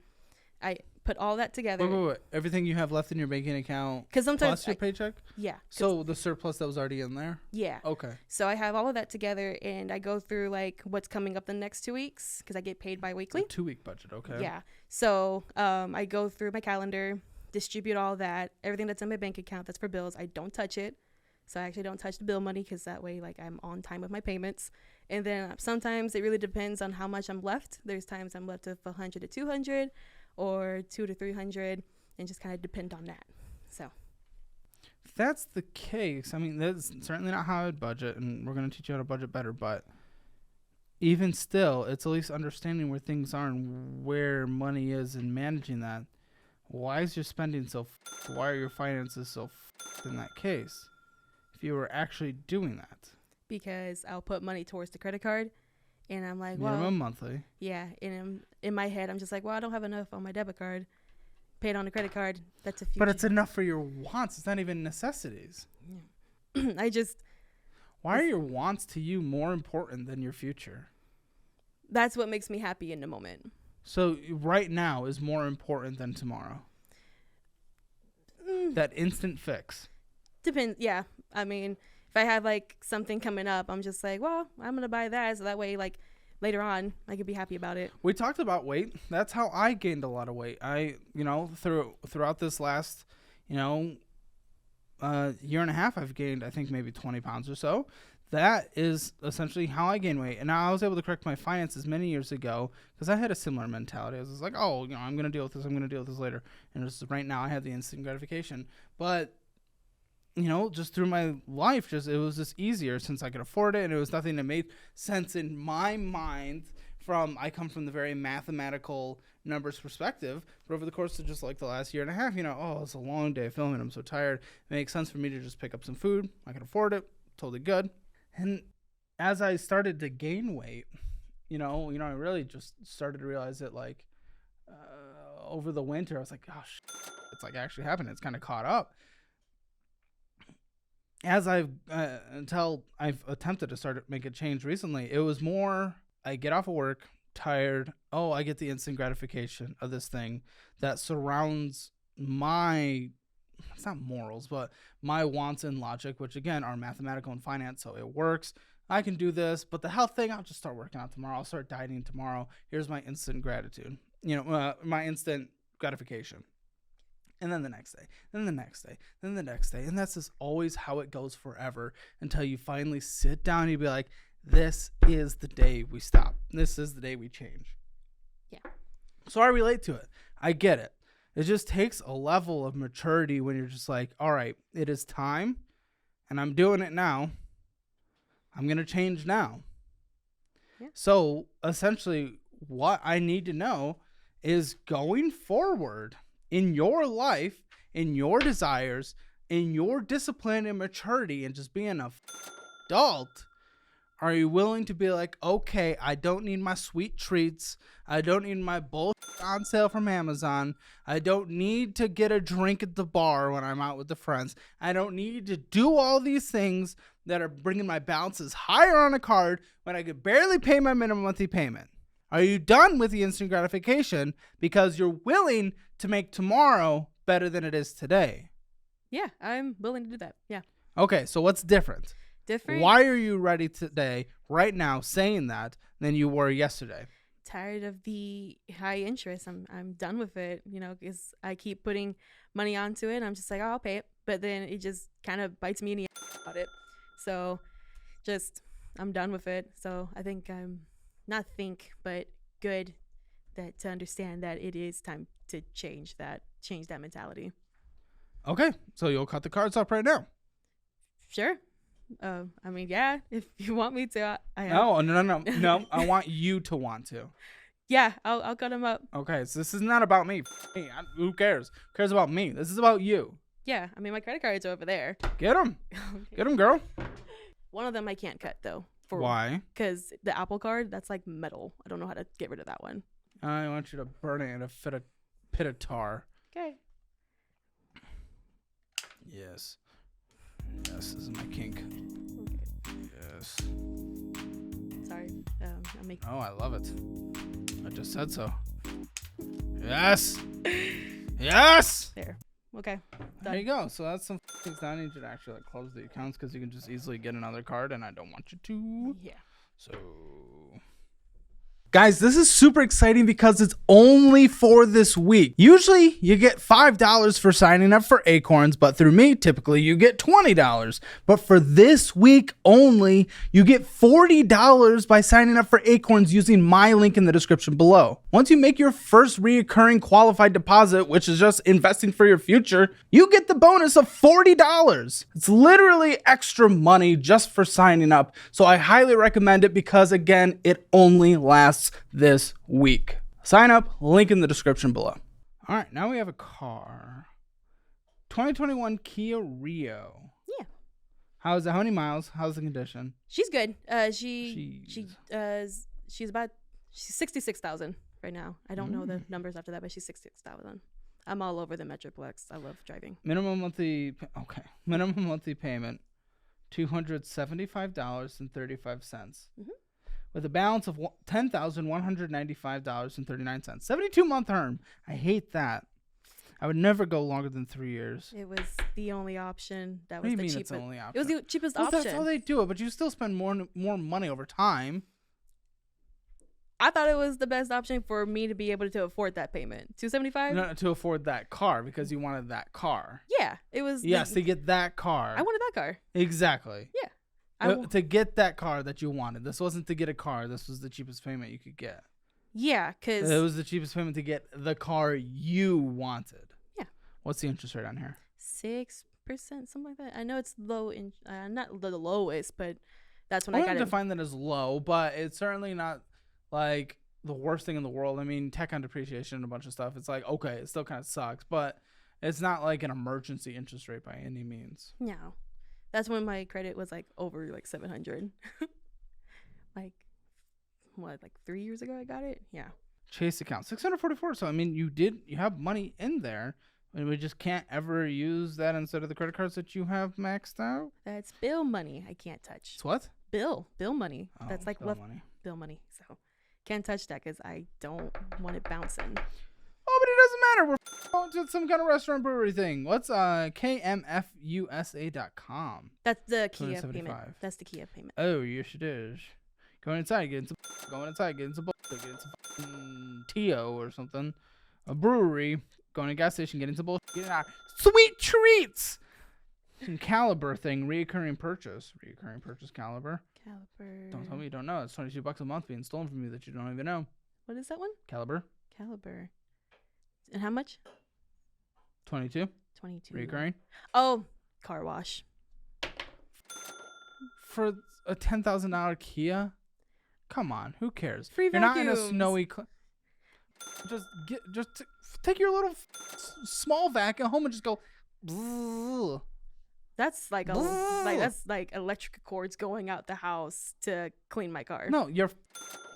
Speaker 1: I put all that together.
Speaker 2: Wait. Everything you have left in your banking account plus your paycheck?
Speaker 1: Yeah.
Speaker 2: So the surplus that was already in there?
Speaker 1: Yeah.
Speaker 2: Okay.
Speaker 1: So I have all of that together, and I go through like what's coming up the next 2 weeks because I get paid bi-weekly.
Speaker 2: 2-week budget, okay.
Speaker 1: Yeah. So I go through my calendar, distribute all that, everything that's in my bank account that's for bills. I don't touch it. So I actually don't touch the bill money because that way like I'm on time with my payments. And then sometimes it really depends on how much I'm left. There's times I'm left with 100 to 200 or 200 to 300 and just kind of depend on that. So
Speaker 2: if that's the case, I mean, that's certainly not how I would budget, and we're going to teach you how to budget better, but even still, it's at least understanding where things are and where money is and managing that. Why is your spending why are your finances so in that case? If you were actually doing that.
Speaker 1: Because I'll put money towards the credit card, and I'm like,
Speaker 2: minimum monthly.
Speaker 1: Yeah, and in my head, I'm just like, well, I don't have enough on my debit card. Pay it on the credit card. That's a future.
Speaker 2: But it's enough for your wants. It's not even necessities.
Speaker 1: Yeah.
Speaker 2: Why are your wants to you more important than your future?
Speaker 1: That's what makes me happy in the moment.
Speaker 2: So right now is more important than tomorrow. That instant fix.
Speaker 1: Depends. Yeah. I mean, if I have like something coming up, I'm just like, well, I'm going to buy that. So that way, like later on, I could be happy about it.
Speaker 2: We talked about weight. That's how I gained a lot of weight. Throughout this last, year and a half, I've gained, I think, maybe 20 pounds or so. That is essentially how I gain weight. And now I was able to correct my finances many years ago because I had a similar mentality. I was like, oh, I'm going to deal with this. I'm going to deal with this later. And just right now I have the instant gratification. But, just through my life, it was just easier since I could afford it. And it was nothing that made sense in my mind I come from the very mathematical numbers perspective. But over the course of just like the last year and a half, it's a long day of filming. I'm so tired. It makes sense for me to just pick up some food. I can afford it. Totally good. And as I started to gain weight, I really just started to realize that over the winter, I was like, gosh, it's like actually happening. It's kind of caught up. Until I've attempted to start to make a change recently, it was more, I get off of work, tired. Oh, I get the instant gratification of this thing that surrounds it's not morals, but my wants and logic, which again are mathematical and finance, so it works. I can do this, but the health thing, I'll just start working out tomorrow. I'll start dieting tomorrow. Here's my instant gratitude, my instant gratification. And then the next day, then the next day, then the next day. And that's just always how it goes forever until you finally sit down and you be like, this is the day we stop. This is the day we change.
Speaker 1: Yeah.
Speaker 2: So I relate to it. I get it. It just takes a level of maturity when you're just like, all right, it is time and I'm doing it now. I'm going to change now. Yeah. So essentially what I need to know is going forward in your life, in your desires, in your discipline and maturity and just being an adult, are you willing to be like, okay, I don't need my sweet treats. I don't need my bullshit on sale from Amazon. I don't need to get a drink at the bar when I'm out with the friends. I don't need to do all these things that are bringing my balances higher on a card when I could barely pay my minimum monthly payment. Are you done with the instant gratification because you're willing to make tomorrow better than it is today?
Speaker 1: Yeah, I'm willing to do that. Yeah.
Speaker 2: Okay, so what's different? Why are you ready today, right now, saying that than you were yesterday?
Speaker 1: Tired of the high interest. I'm done with it, because I keep putting money onto it. I'm just like, oh, I'll pay it. But then it just kind of bites me in the ass about it. So I'm done with it. So I think but good to understand that it is time to change that mentality.
Speaker 2: Okay, so you'll cut the cards up right now.
Speaker 1: Sure. I mean, yeah, if you want me to, I am.
Speaker 2: No. I want you to want to.
Speaker 1: Yeah, I'll cut him up.
Speaker 2: Okay, so this is not about me. Who cares? Who cares about me? This is about you.
Speaker 1: Yeah, I mean, my credit cards are over there.
Speaker 2: Get them. Get them, girl.
Speaker 1: One of them I can't cut, though.
Speaker 2: Why?
Speaker 1: Because the Apple Card, that's like metal. I don't know how to get rid of that one.
Speaker 2: I want you to burn it in a pit of tar.
Speaker 1: Okay.
Speaker 2: Yes. Yes, this is my kink.
Speaker 1: Okay.
Speaker 2: Yes.
Speaker 1: Sorry. I'm making.
Speaker 2: Oh, I love it. I just said so. Yes. Yes.
Speaker 1: There. Okay. Done.
Speaker 2: There you go. So that's some things I need you to actually close the accounts because you can just easily get another card, and I don't want you to.
Speaker 1: Yeah.
Speaker 2: So. Guys, this is super exciting because it's only for this week. Usually you get $5 for signing up for Acorns, but through me, typically you get $20. But for this week only, you get $40 by signing up for Acorns using my link in the description below. Once you make your first reoccurring qualified deposit, which is just investing for your future, you get the bonus of $40. It's literally extra money just for signing up. So I highly recommend it because, again, it only lasts this week. Sign up, link in the description below. All right, now we have a car. 2021 Kia Rio.
Speaker 1: Yeah.
Speaker 2: How is it? How many miles? How's the condition?
Speaker 1: She's good. She's 66,000 right now. I don't know the numbers after that, but she's 66,000. I'm all over the Metroplex. I love driving.
Speaker 2: Minimum monthly payment $275.35. With a balance of $10,195.39. 72-month term. I hate that. I would never go longer than 3 years.
Speaker 1: It was the only option. That
Speaker 2: What
Speaker 1: was
Speaker 2: do you
Speaker 1: the
Speaker 2: mean
Speaker 1: cheapest.
Speaker 2: it's the only option?
Speaker 1: It was the cheapest
Speaker 2: Well,
Speaker 1: option.
Speaker 2: that's how they do it, but you still spend more money over time.
Speaker 1: I thought it was the best option for me to be able to afford that payment. $275?
Speaker 2: No, to afford that car because you wanted that car.
Speaker 1: Yeah, it was.
Speaker 2: Yes, to get that car.
Speaker 1: I wanted that car.
Speaker 2: Exactly.
Speaker 1: Yeah.
Speaker 2: To get that car that you wanted. This wasn't to get a car. This was the cheapest payment you could get.
Speaker 1: Yeah, because
Speaker 2: it was the cheapest payment to get the car you wanted.
Speaker 1: Yeah.
Speaker 2: What's the interest rate on here?
Speaker 1: 6%, something like that. I know it's low, not the lowest, but that's when I got it.
Speaker 2: I wouldn't define that as low, but it's certainly not like the worst thing in the world. I mean, tech on depreciation and a bunch of stuff. It's like, okay, it still kind of sucks, but it's not like an emergency interest rate by any means.
Speaker 1: No. That's when my credit was like over like 700. Like 3 years ago I got it? Yeah.
Speaker 2: Chase account 644. So I mean, you have money in there, and we just can't ever use that instead of the credit cards that you have maxed out.
Speaker 1: That's bill money. I can't touch.
Speaker 2: It's what?
Speaker 1: Bill money.
Speaker 2: Oh,
Speaker 1: that's like
Speaker 2: bill money.
Speaker 1: Bill money. So can't touch that because I don't want it bouncing.
Speaker 2: Oh, but it doesn't matter. We're going to some kind of restaurant brewery thing. What's KMFUSA.com?
Speaker 1: That's the Kia payment. That's the Kia payment.
Speaker 2: Oh, yes it is. Going inside, getting some getting some Tio or something. A brewery. Going to a gas station, getting some bullshit. Getting out. Sweet treats. Some Caliber thing. Reoccurring purchase Caliber. Don't tell me you don't know. It's $22 a month being stolen from you that you don't even know.
Speaker 1: What is that one?
Speaker 2: Caliber.
Speaker 1: And how much?
Speaker 2: 22. Recurring.
Speaker 1: Oh, car wash.
Speaker 2: For a $10,000 Kia? Come on, who cares?
Speaker 1: Free
Speaker 2: You're
Speaker 1: vacuums.
Speaker 2: not in a snowy. Take your little small vac at home and just go. Bzzz.
Speaker 1: That's like that's like electric cords going out the house to clean my car.
Speaker 2: No, you're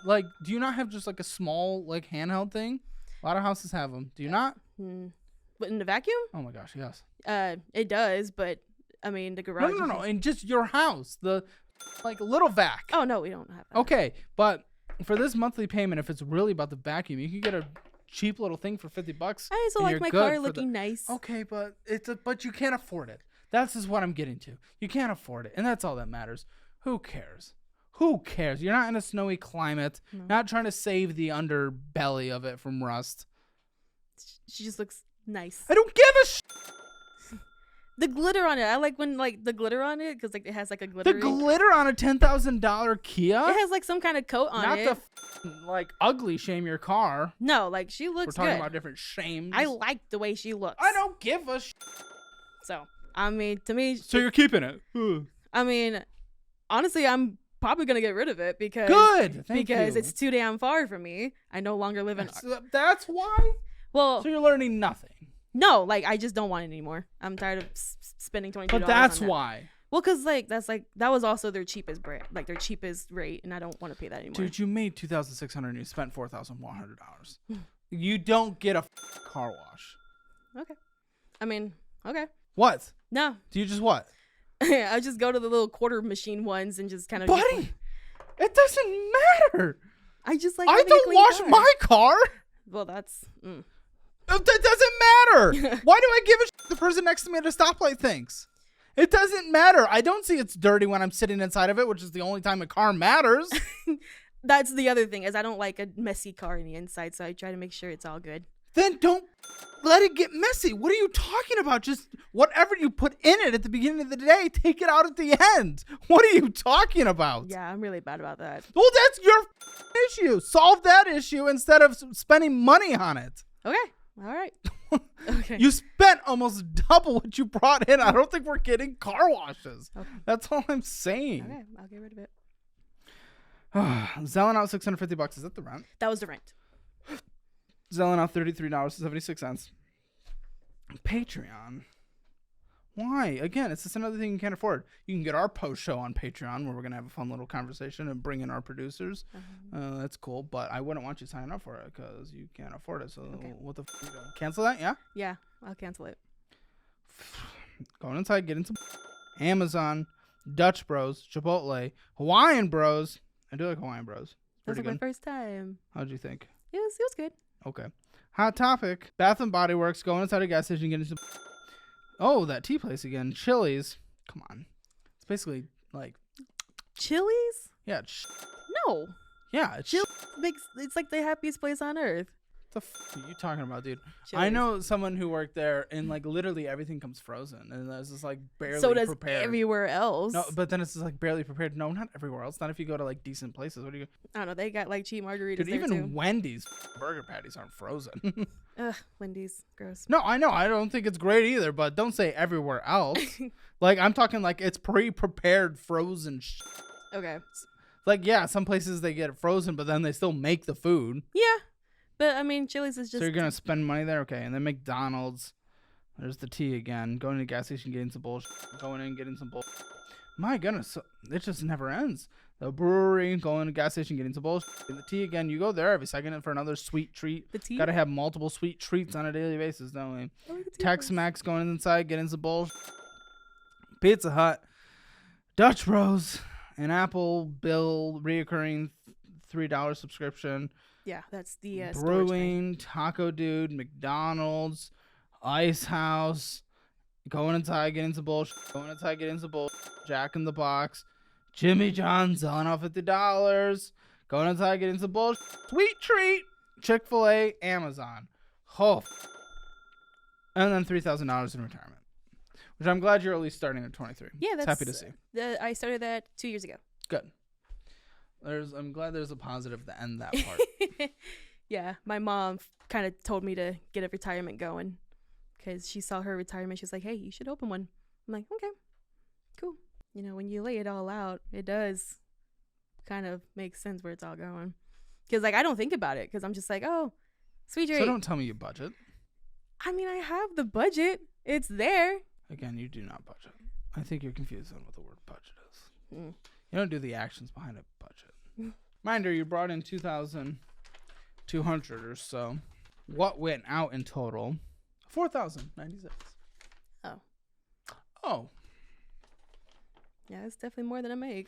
Speaker 2: like. Do you not have just like a small like handheld thing? A lot of houses have them. Do you not?
Speaker 1: But in the vacuum?
Speaker 2: Oh my gosh, yes.
Speaker 1: It does, but I mean the garage.
Speaker 2: No. In just your house, the like little vac.
Speaker 1: Oh no, we don't have that.
Speaker 2: Okay, but for this monthly payment, if it's really about the vacuum, you can get a cheap little thing for $50.
Speaker 1: I also like my car looking nice.
Speaker 2: Okay, but but you can't afford it. That's just what I'm getting to. You can't afford it, and that's all that matters. Who cares? Who cares? You're not in a snowy climate. No. Not trying to save the underbelly of it from rust.
Speaker 1: She just looks nice.
Speaker 2: I don't give a
Speaker 1: The glitter on it. I like when the glitter on it because it has like a glitter.
Speaker 2: The glitter on a $10,000 Kia?
Speaker 1: It has like some kind of coat on it.
Speaker 2: Not the ugly shame your car.
Speaker 1: No, she looks good.
Speaker 2: We're talking about different shames.
Speaker 1: I like the way she looks.
Speaker 2: I don't give a
Speaker 1: So, I mean, to me.
Speaker 2: So you're keeping it?
Speaker 1: I mean, honestly, I'm probably gonna get rid of it because it's too damn far from me. I no longer live in.
Speaker 2: That's why.
Speaker 1: Well,
Speaker 2: so you're learning nothing.
Speaker 1: No, like I just don't want it anymore. I'm tired of spending $22.
Speaker 2: But that's why.
Speaker 1: Well, because that was also their cheapest brand, like their cheapest rate, and I don't want to pay that anymore.
Speaker 2: Dude, you made $2,600 and you spent $4,100. You don't get a car wash.
Speaker 1: Okay. I mean, okay.
Speaker 2: What?
Speaker 1: No.
Speaker 2: Do you just what?
Speaker 1: I just go to the little quarter machine ones and just kind of.
Speaker 2: Buddy, it doesn't matter.
Speaker 1: I just like.
Speaker 2: I don't wash my car.
Speaker 1: Well, that's.
Speaker 2: That doesn't matter. Why do I give a shit the person next to me at a stoplight thinks? It doesn't matter. I don't see it's dirty when I'm sitting inside of it, which is the only time a car matters.
Speaker 1: That's the other thing, is I don't like a messy car in the inside, so I try to make sure it's all good.
Speaker 2: Then don't let it get messy. What are you talking about? Just whatever you put in it at the beginning of the day, take it out at the end. What are you talking about?
Speaker 1: Yeah, I'm really bad about that.
Speaker 2: Well, that's your issue. Solve that issue instead of spending money on it.
Speaker 1: Okay. All right. Okay.
Speaker 2: You spent almost double what you brought in. I don't think we're getting car washes. Okay. That's all I'm saying.
Speaker 1: Okay, I'll get rid of it.
Speaker 2: Zelling out $650. Is that the rent?
Speaker 1: That was the rent.
Speaker 2: Zelling out $33.76. Patreon. Why? Again, it's just another thing you can't afford. You can get our post show on Patreon where we're going to have a fun little conversation and bring in our producers. That's cool, but I wouldn't want you signing up for it because you can't afford it. So what the f*** are you doing? Cancel that, yeah?
Speaker 1: Yeah, I'll cancel it.
Speaker 2: Going inside, getting some Amazon, Dutch Bros, Chipotle, Hawaiian Bros. I do like Hawaiian Bros.
Speaker 1: That was my first time.
Speaker 2: How'd you think?
Speaker 1: It was good.
Speaker 2: Okay. Hot Topic, Bath and Body Works, going inside a gas station, getting some... Oh, that tea place again. Chili's. Come on. It's basically like...
Speaker 1: Chili's?
Speaker 2: Yeah.
Speaker 1: No.
Speaker 2: Yeah.
Speaker 1: It's like the happiest place on earth.
Speaker 2: What the f*** are you talking about, dude?
Speaker 1: Chili's.
Speaker 2: I know someone who worked there, and like literally everything comes frozen, and it's just like barely
Speaker 1: prepared. So does
Speaker 2: prepared.
Speaker 1: Everywhere else.
Speaker 2: No, but then it's just like barely prepared. No, not everywhere else. Not if you go to like decent places. What do you?
Speaker 1: I don't know. They got like cheap margaritas.
Speaker 2: Dude,
Speaker 1: there
Speaker 2: even
Speaker 1: too.
Speaker 2: Wendy's burger patties aren't frozen.
Speaker 1: Ugh, Wendy's, gross.
Speaker 2: No, I know. I don't think it's great either. But don't say everywhere else. Like I'm talking like it's pre-prepared frozen.
Speaker 1: Okay.
Speaker 2: Like yeah, some places they get it frozen, but then they still make the food.
Speaker 1: Yeah. But, I mean, Chili's is just...
Speaker 2: So you're going to spend money there? Okay. And then McDonald's. There's the tea again. Going to the gas station, getting some bullshit. Going in, getting some bullshit. My goodness. It just never ends. The brewery, going to the gas station, getting some bullshit. And the tea again. You go there every second for another sweet treat.
Speaker 1: The tea?
Speaker 2: Got to have multiple sweet treats on a daily basis, don't we? Tex-Mex, going inside, getting some bullshit. Pizza Hut. Dutch Bros. An Apple Bill reoccurring $3 subscription.
Speaker 1: Yeah, that's the
Speaker 2: Brewing, Taco Dude, McDonald's, Ice House, going inside, getting some bullshit, going inside, getting some bullshit, Jack in the Box, Jimmy John's selling off $50, going inside, getting some bullshit, Sweet Treat, Chick-fil-A, Amazon. Oh, and then $3,000 in retirement, which I'm glad you're at least starting at 23.
Speaker 1: Yeah, that's
Speaker 2: happy to see.
Speaker 1: I started that 2 years ago.
Speaker 2: Good. I'm glad there's a positive to end that part.
Speaker 1: Yeah, my mom kind of told me to get a retirement going because she saw her retirement. She's like, hey, you should open one. I'm like, okay, cool. You know, when you lay it all out, it does kind of make sense where it's all going. Because, like, I don't think about it because I'm just like, oh, sweet treat.
Speaker 2: So don't tell me you budget.
Speaker 1: I mean, I have the budget. It's there.
Speaker 2: Again, you do not budget. I think you're confused on what the word budget is. You don't do the actions behind a budget. Reminder, you brought in $2,200 or so. What went out in total? $4,096. Oh.
Speaker 1: Yeah, it's definitely more than I make.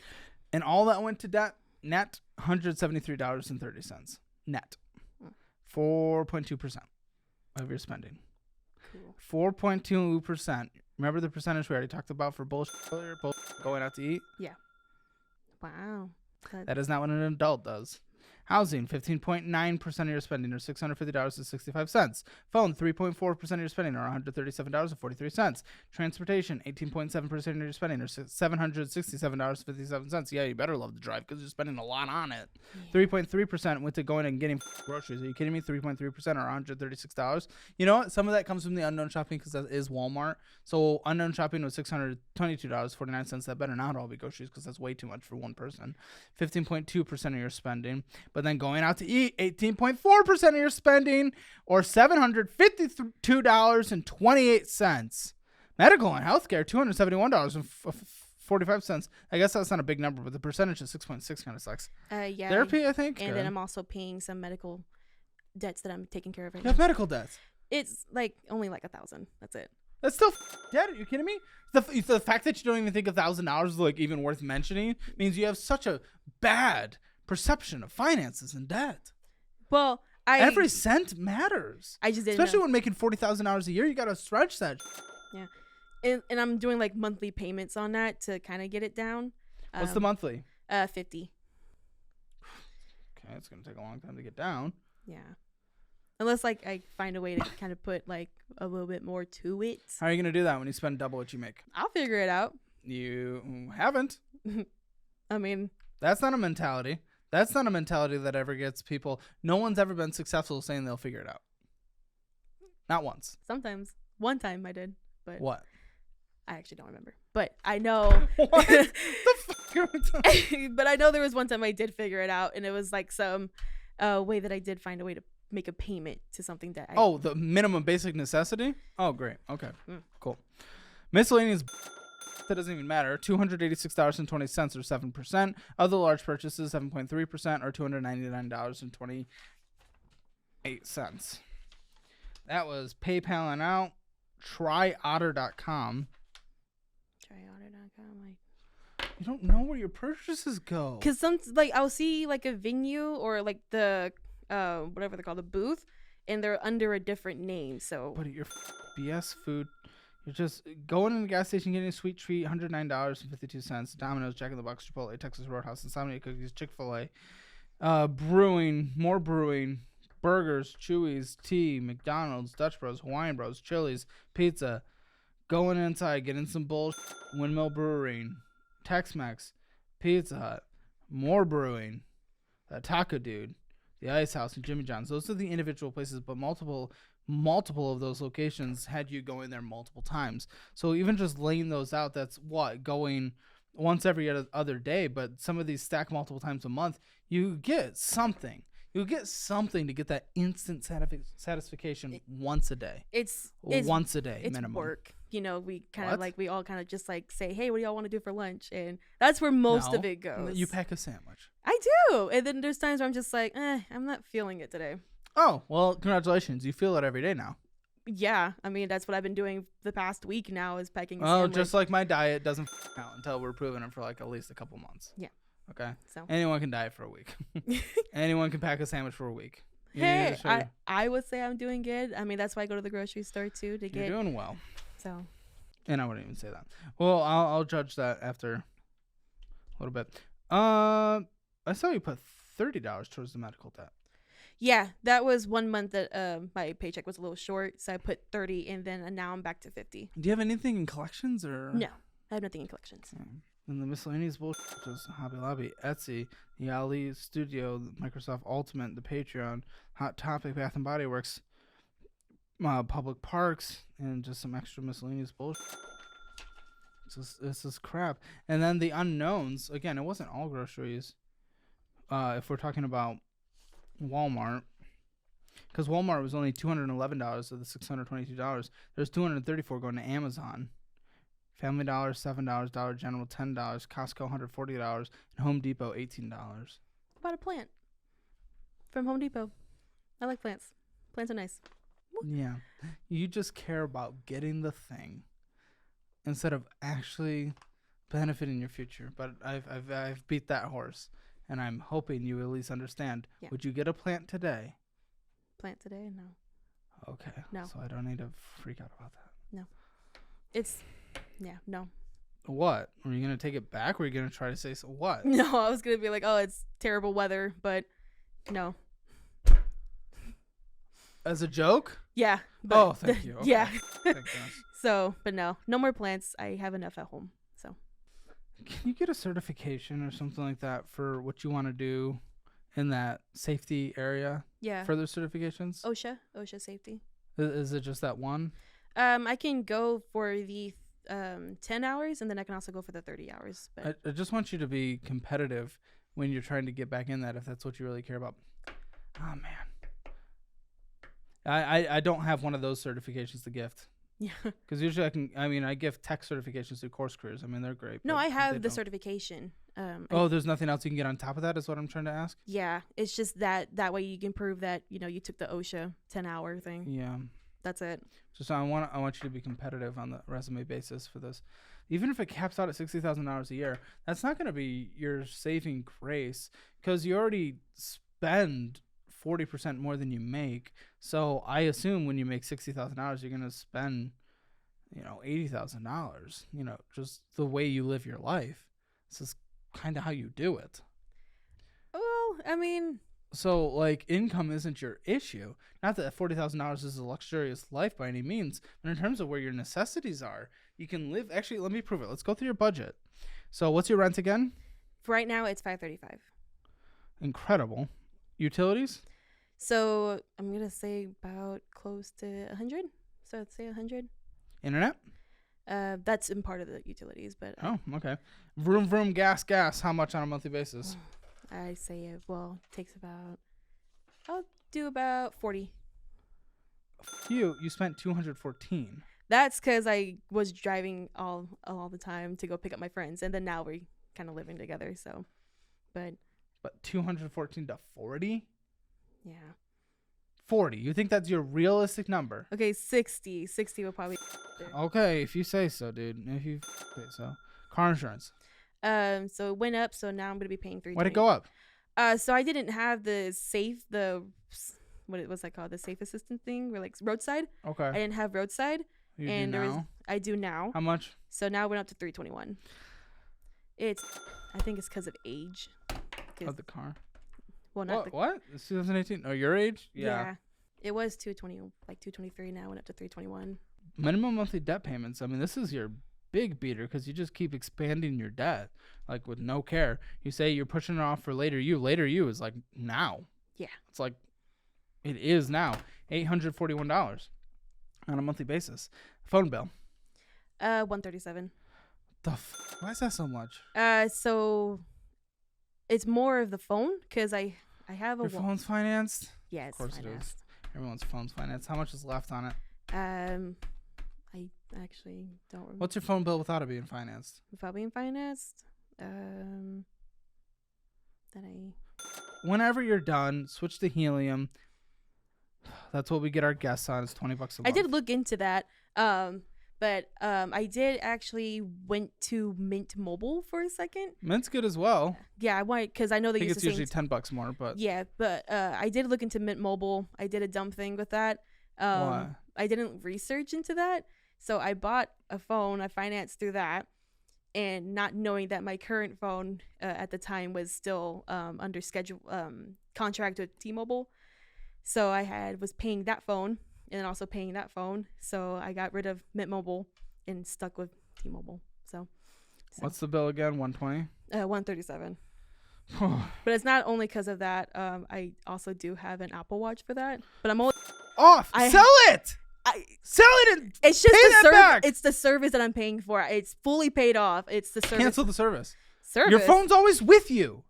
Speaker 2: And all that went to debt, net $173.30. Net. 4.2% of your spending. Cool. 4.2%. Remember the percentage we already talked about for bullshit earlier? Going out to eat?
Speaker 1: Yeah. Wow.
Speaker 2: That is not what an adult does. Housing, 15.9% of your spending, or $650.65. Phone, 3.4% of your spending, or $137.43. Transportation, 18.7% of your spending, or $767.57. Yeah, you better love to drive because you're spending a lot on it. 3.3% went to going and getting groceries. Are you kidding me? 3.3% or $136. You know what? Some of that comes from the unknown shopping because that is Walmart. So unknown shopping was $622.49. That better not all be groceries because that's way too much for one person. 15.2% of your spending. But then going out to eat, 18.4% of your spending, or $752.28. Medical and healthcare, $271.45. I guess that's not a big number, but the percentage of 6.6 kind of sucks.
Speaker 1: Yeah.
Speaker 2: Therapy, I think.
Speaker 1: And then I'm also paying some medical debts that I'm taking care of right now.
Speaker 2: You have medical debts?
Speaker 1: It's only $1,000. That's it.
Speaker 2: That's still dead. Are you kidding me? The fact that you don't even think $1,000 is even worth mentioning means you have such a bad perception of finances and debt.
Speaker 1: Well,
Speaker 2: every cent matters.
Speaker 1: I just didn't
Speaker 2: especially
Speaker 1: know.
Speaker 2: When making $40,000 a year, you gotta stretch that.
Speaker 1: Yeah, and I'm doing monthly payments on that to kind of get it down.
Speaker 2: What's the monthly?
Speaker 1: 50.
Speaker 2: Okay, it's gonna take a long time to get down.
Speaker 1: Yeah, unless I find a way to kind of put a little bit more to it.
Speaker 2: How are you gonna do that when you spend double what you make?
Speaker 1: I'll figure it out.
Speaker 2: You haven't.
Speaker 1: I mean,
Speaker 2: that's not a mentality. That's not a mentality that ever gets people. No one's ever been successful saying they'll figure it out. Not once.
Speaker 1: Sometimes. One time I did, but
Speaker 2: what?
Speaker 1: I actually don't remember. But I know.
Speaker 2: What the fuck are we talking?
Speaker 1: But I know there was one time I did figure it out, and it was some way that I did find a way to make a payment to something that
Speaker 2: the minimum basic necessity? Oh, great. Okay. Cool. Miscellaneous. That doesn't even matter. $286.20 or 7%. Other large purchases, 7.3% or $299.28. That was PayPal and out. Tryotter.com.
Speaker 1: Tryotter.com.
Speaker 2: You don't know where your purchases go.
Speaker 1: Because I'll see a venue or the whatever they're called, the booth, and they're under a different name. So.
Speaker 2: But your BS food. You're just going in the gas station, getting a sweet treat, $109.52. Domino's, Jack in the Box, Chipotle, Texas Roadhouse, Insomnia Cookies, Chick-fil-A. Brewing, more brewing, burgers, Chewy's, tea, McDonald's, Dutch Bros, Hawaiian Bros, Chili's, pizza. Going inside, getting some bullshit, Windmill Brewing, Tex-Mex, Pizza Hut, more brewing, the Taco Dude, the Ice House, and Jimmy John's. Those are the individual places, but multiple of those locations had you going there multiple times. So even just laying those out, that's going once every other day. But some of these stack multiple times a month, you get something. You get something to get that instant satisfaction once a day. It's once a day
Speaker 1: it's
Speaker 2: minimum.
Speaker 1: Work. We kind of we all kind of just say, hey, what do y'all want to do for lunch? And that's where most of it goes.
Speaker 2: You pack a sandwich.
Speaker 1: I do. And then there's times where I'm just I'm not feeling it today.
Speaker 2: Oh, well, congratulations. You feel it every day now.
Speaker 1: Yeah. I mean, that's what I've been doing the past week now is packing a
Speaker 2: sandwich.
Speaker 1: sandwich.
Speaker 2: Just like my diet doesn't count until we're proving it for at least a couple months.
Speaker 1: Yeah.
Speaker 2: Okay?
Speaker 1: So
Speaker 2: anyone can diet for a week. Anyone can pack a sandwich for a week.
Speaker 1: Hey, I would say I'm doing good. I mean, that's why I go to the grocery store, too, to get...
Speaker 2: You're doing well.
Speaker 1: So...
Speaker 2: And I wouldn't even say that. Well, I'll judge that after a little bit. I saw you put $30 towards the medical debt.
Speaker 1: Yeah, that was 1 month that my paycheck was a little short, so I put 30, and then now I'm back to 50.
Speaker 2: Do you have anything in collections or?
Speaker 1: No, I have nothing in collections.
Speaker 2: And the miscellaneous bullshit was Hobby Lobby, Etsy, the Ali Studio, the Microsoft Ultimate, the Patreon, Hot Topic, Bath and Body Works, public parks, and just some extra miscellaneous bullshit. This is crap. And then the unknowns. Again, it wasn't all groceries. If we're talking about Walmart, because Walmart was only $211 of the $622. There's $234 going to Amazon, Family Dollar $7, Dollar General $10, Costco $140, and Home Depot $18.
Speaker 1: Bought a plant from Home Depot. I like plants. Plants are nice.
Speaker 2: Yeah, you just care about getting the thing instead of actually benefiting your future. But I've beat that horse. And I'm hoping you at least understand. Yeah. Would you get a plant today?
Speaker 1: Plant today? No.
Speaker 2: Okay.
Speaker 1: No.
Speaker 2: So I don't need to freak out about that.
Speaker 1: No. No.
Speaker 2: What? Were you going to take it back? Or were you going to try to say so? What?
Speaker 1: No, I was going to be like, oh, it's terrible weather, but No.
Speaker 2: As a joke?
Speaker 1: Yeah.
Speaker 2: Thank you. Okay.
Speaker 1: Yeah.
Speaker 2: Thank goodness.
Speaker 1: So, but no more plants. I have enough at home. So.
Speaker 2: Can you get a certification or something like that for what you want to do in that safety area?
Speaker 1: Yeah.
Speaker 2: Further certifications?
Speaker 1: OSHA safety.
Speaker 2: Is it just that one?
Speaker 1: I can go for the 10 hours, and then I can also go for the 30 hours. But
Speaker 2: I just want you to be competitive when you're trying to get back in that, if that's what you really care about. Oh, man. I don't have one of those certifications to gift.
Speaker 1: Yeah.
Speaker 2: Because usually I give tech certifications through Course Careers. I mean, they're great.
Speaker 1: No, I have the certification.
Speaker 2: There's nothing else you can get on top of that is what I'm trying to ask?
Speaker 1: Yeah. It's just that way you can prove that, you took the OSHA 10-hour thing.
Speaker 2: Yeah.
Speaker 1: That's it.
Speaker 2: Just I want you to be competitive on the resume basis for this. Even if it caps out at $60,000 a year, that's not going to be your saving grace because you already spend 40% more than you make. So I assume when you make $60,000, you're going to spend, $80,000. Just the way you live your life. This is kind of how you do it.
Speaker 1: Well, I mean.
Speaker 2: So, like, income isn't your issue. Not that $40,000 is a luxurious life by any means, but in terms of where your necessities are, you can live. Actually, let me prove it. Let's go through your budget. So, what's your rent again?
Speaker 1: For right now, it's $535.
Speaker 2: Incredible. Utilities?
Speaker 1: So, I'm going to say about close to 100. So, I'd say 100.
Speaker 2: Internet?
Speaker 1: That's in part of the utilities, but.
Speaker 2: Oh, okay. Vroom, gas. How much on a monthly basis?
Speaker 1: I say takes about, I'll do about 40.
Speaker 2: You spent $214.
Speaker 1: That's because I was driving all the time to go pick up my friends, and then now we're kind of living together. So, but 214 to 40? Yeah.
Speaker 2: 40. You think that's your realistic number?
Speaker 1: Okay, 60. 60 will probably.
Speaker 2: Okay, if you say so, dude. If you say so. Car insurance.
Speaker 1: So it went up, so now I'm gonna be paying $320.
Speaker 2: Why'd it go up?
Speaker 1: So I didn't have what was that called? The safe assistant thing, where like roadside.
Speaker 2: Okay.
Speaker 1: I didn't have roadside.
Speaker 2: You do now?
Speaker 1: I do now.
Speaker 2: How much?
Speaker 1: So now it went up to $321. I think it's because of age.
Speaker 2: Of the car.
Speaker 1: Well, not
Speaker 2: what? It's 2018. Oh, your age?
Speaker 1: Yeah. It was 223. Now it went up to 321.
Speaker 2: Minimum monthly debt payments. I mean, this is your big beater because you just keep expanding your debt like with no care. You say you're pushing it off for later you is like now.
Speaker 1: Yeah, it's
Speaker 2: like it is now. $841 on a monthly basis. Phone bill
Speaker 1: $137.
Speaker 2: Why is that so much?
Speaker 1: So it's more of the phone because I have
Speaker 2: your phone's financed.
Speaker 1: Yeah, it's financed.
Speaker 2: It is. Everyone's phone's financed. How much is left on it?
Speaker 1: I actually don't remember.
Speaker 2: What's your phone bill without it being financed?
Speaker 1: Without being financed?
Speaker 2: Whenever you're done, switch to helium. That's what we get our guests on. It's $20 a month.
Speaker 1: I did look into that. But I did actually went to Mint Mobile for a second.
Speaker 2: Mint's good as well.
Speaker 1: Yeah, I wanted because I know they use
Speaker 2: it's usually $10 more, but
Speaker 1: yeah. But I did look into Mint Mobile. I did a dumb thing with that.
Speaker 2: Why?
Speaker 1: I didn't research into that, so I bought a phone. I financed through that, and not knowing that my current phone at the time was still under schedule contract with T-Mobile, so I was paying that phone. And then also paying that phone. So I got rid of Mint Mobile and stuck with T-Mobile. So
Speaker 2: what's the bill again? $120?
Speaker 1: $137. But it's not only because of that. I also do have an Apple Watch for that. But I'm only
Speaker 2: sell it. Sell it and
Speaker 1: it's just
Speaker 2: pay that back.
Speaker 1: It's the service that I'm paying for. It's fully paid off. It's the service.
Speaker 2: Cancel the service. Your phone's always with you.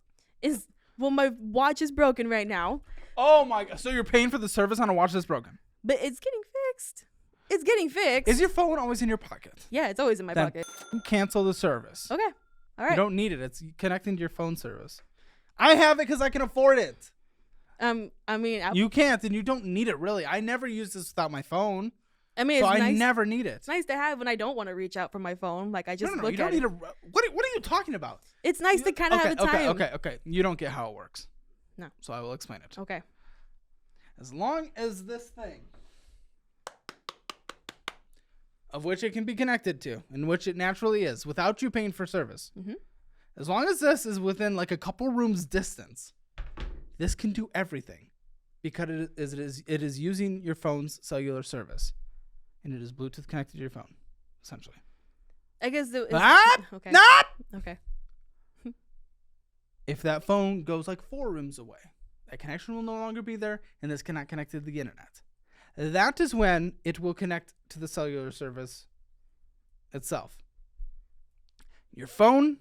Speaker 1: My watch is broken right now.
Speaker 2: Oh my god! So you're paying for the service on a watch that's broken?
Speaker 1: But it's getting fixed. It's getting fixed.
Speaker 2: Is your phone always in your pocket?
Speaker 1: Yeah, it's always in my pocket.
Speaker 2: Cancel the service.
Speaker 1: Okay. All right.
Speaker 2: You don't need it. It's connecting to your phone service. I have it because I can afford it. You can't, and you don't need it really. I never use this without my phone.
Speaker 1: I mean, I
Speaker 2: never need it.
Speaker 1: It's nice to have when I don't want to reach out for my phone. Like I just look
Speaker 2: you don't
Speaker 1: at
Speaker 2: need
Speaker 1: it.
Speaker 2: What are you talking about?
Speaker 1: It's nice to kind of have the time.
Speaker 2: Okay. You don't get how it works.
Speaker 1: No.
Speaker 2: So I will explain it.
Speaker 1: Okay.
Speaker 2: As long as this thing, of which it can be connected to, in which it naturally is, without you paying for service, as long as this is within like a couple rooms distance, This can do everything because it is using your phone's cellular service, and it is Bluetooth connected to your phone, essentially.
Speaker 1: I guess
Speaker 2: okay.
Speaker 1: Okay.
Speaker 2: If that phone goes like 4 rooms away, that connection will no longer be there, and this cannot connect to the internet. That is when it will connect to the cellular service itself. Your phone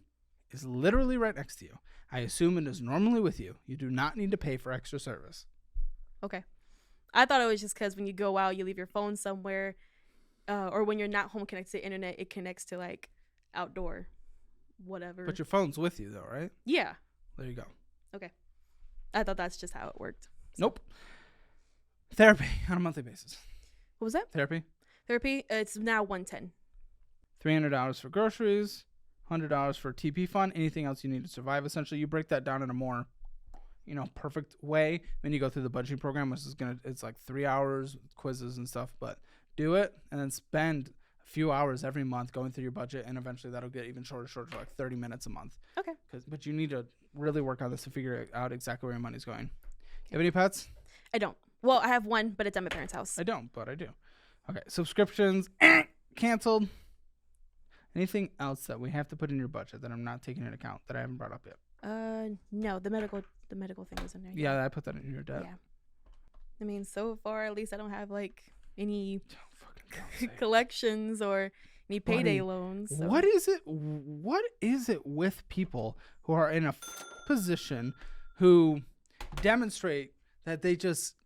Speaker 2: is literally right next to you. I assume it is normally with you. You do not need to pay for extra service.
Speaker 1: Okay. I thought it was just because when you go out, you leave your phone somewhere, or when you're not home connected to the internet, it connects to like outdoor, whatever.
Speaker 2: But your phone's with you though, right?
Speaker 1: Yeah.
Speaker 2: There you go.
Speaker 1: Okay. I thought that's just how it worked. So.
Speaker 2: Nope. Therapy on a monthly basis.
Speaker 1: What was that?
Speaker 2: Therapy,
Speaker 1: it's now $110.
Speaker 2: $300 for groceries, $100 for TP fund, anything else you need to survive. Essentially, you break that down in a more, perfect way when you go through the budgeting program, which is it's like 3 hours, quizzes and stuff, but do it and then spend a few hours every month going through your budget, and eventually that'll get even shorter, like 30 minutes a month.
Speaker 1: Okay.
Speaker 2: But you need to really work on this to figure out exactly where your money's going. You have any pets?
Speaker 1: I don't. Well, I have one, but it's at my parents' house.
Speaker 2: I don't, but I do. Okay, subscriptions, canceled. Anything else that we have to put in your budget that I'm not taking into account that I haven't brought up yet?
Speaker 1: No, the medical thing was in there.
Speaker 2: Yeah, I put that in your debt.
Speaker 1: Yeah. I mean, so far at least I don't have like any collections or any payday loans. So.
Speaker 2: What is it with people who are in a position who demonstrate that they just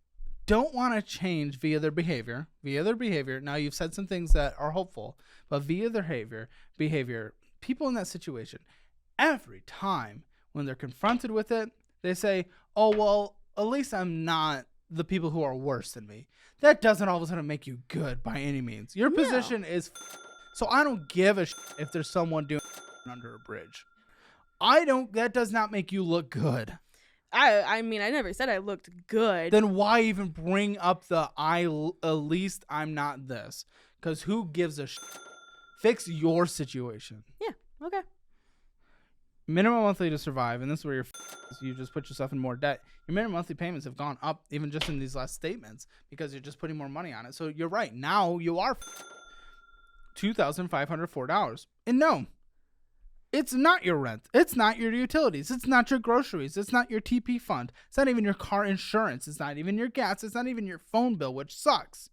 Speaker 2: don't want to change via their behavior. Now, you've said some things that are hopeful, but via their behavior, people in that situation, every time when they're confronted with it, they say, oh, well, at least I'm not the people who are worse than me. That doesn't all of a sudden make you good by any means. Your position is so I don't give a if there's someone doing under a bridge. That does not make you look good.
Speaker 1: I mean, I never said I looked good.
Speaker 2: Then why even bring up at least I'm not this? Because who gives a Fix your situation.
Speaker 1: Yeah, okay.
Speaker 2: Minimum monthly to survive, and this is where you just put yourself in more debt. Your minimum monthly payments have gone up even just in these last statements because you're just putting more money on it. So you're right. Now you are $2,504. And no, it's not your rent. It's not your utilities. It's not your groceries. It's not your TP fund. It's not even your car insurance. It's not even your gas. It's not even your phone bill, which sucks.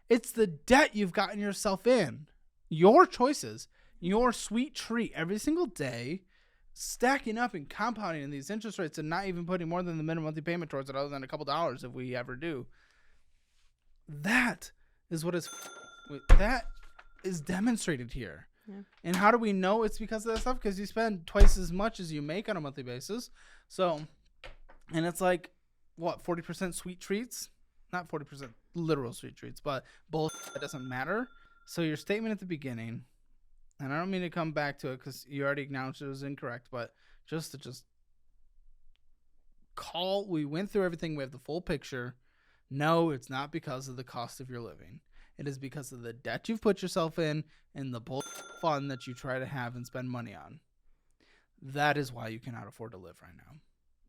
Speaker 2: It's the debt you've gotten yourself in. Your choices, your sweet treat every single day, stacking up and compounding in these interest rates and not even putting more than the minimum monthly payment towards it other than a couple dollars if we ever do. That is what that is demonstrated here. Yeah. And how do we know it's because of that stuff? Because you spend twice as much as you make on a monthly basis. So, and it's like, what, 40% sweet treats? Not 40% literal sweet treats, but both. It doesn't matter. So your statement at the beginning, and I don't mean to come back to it because you already acknowledged it was incorrect, but we went through everything. We have the full picture. No, it's not because of the cost of your living. It is because of the debt you've put yourself in and the fun that you try to have and spend money on. That is why you cannot afford to live right now.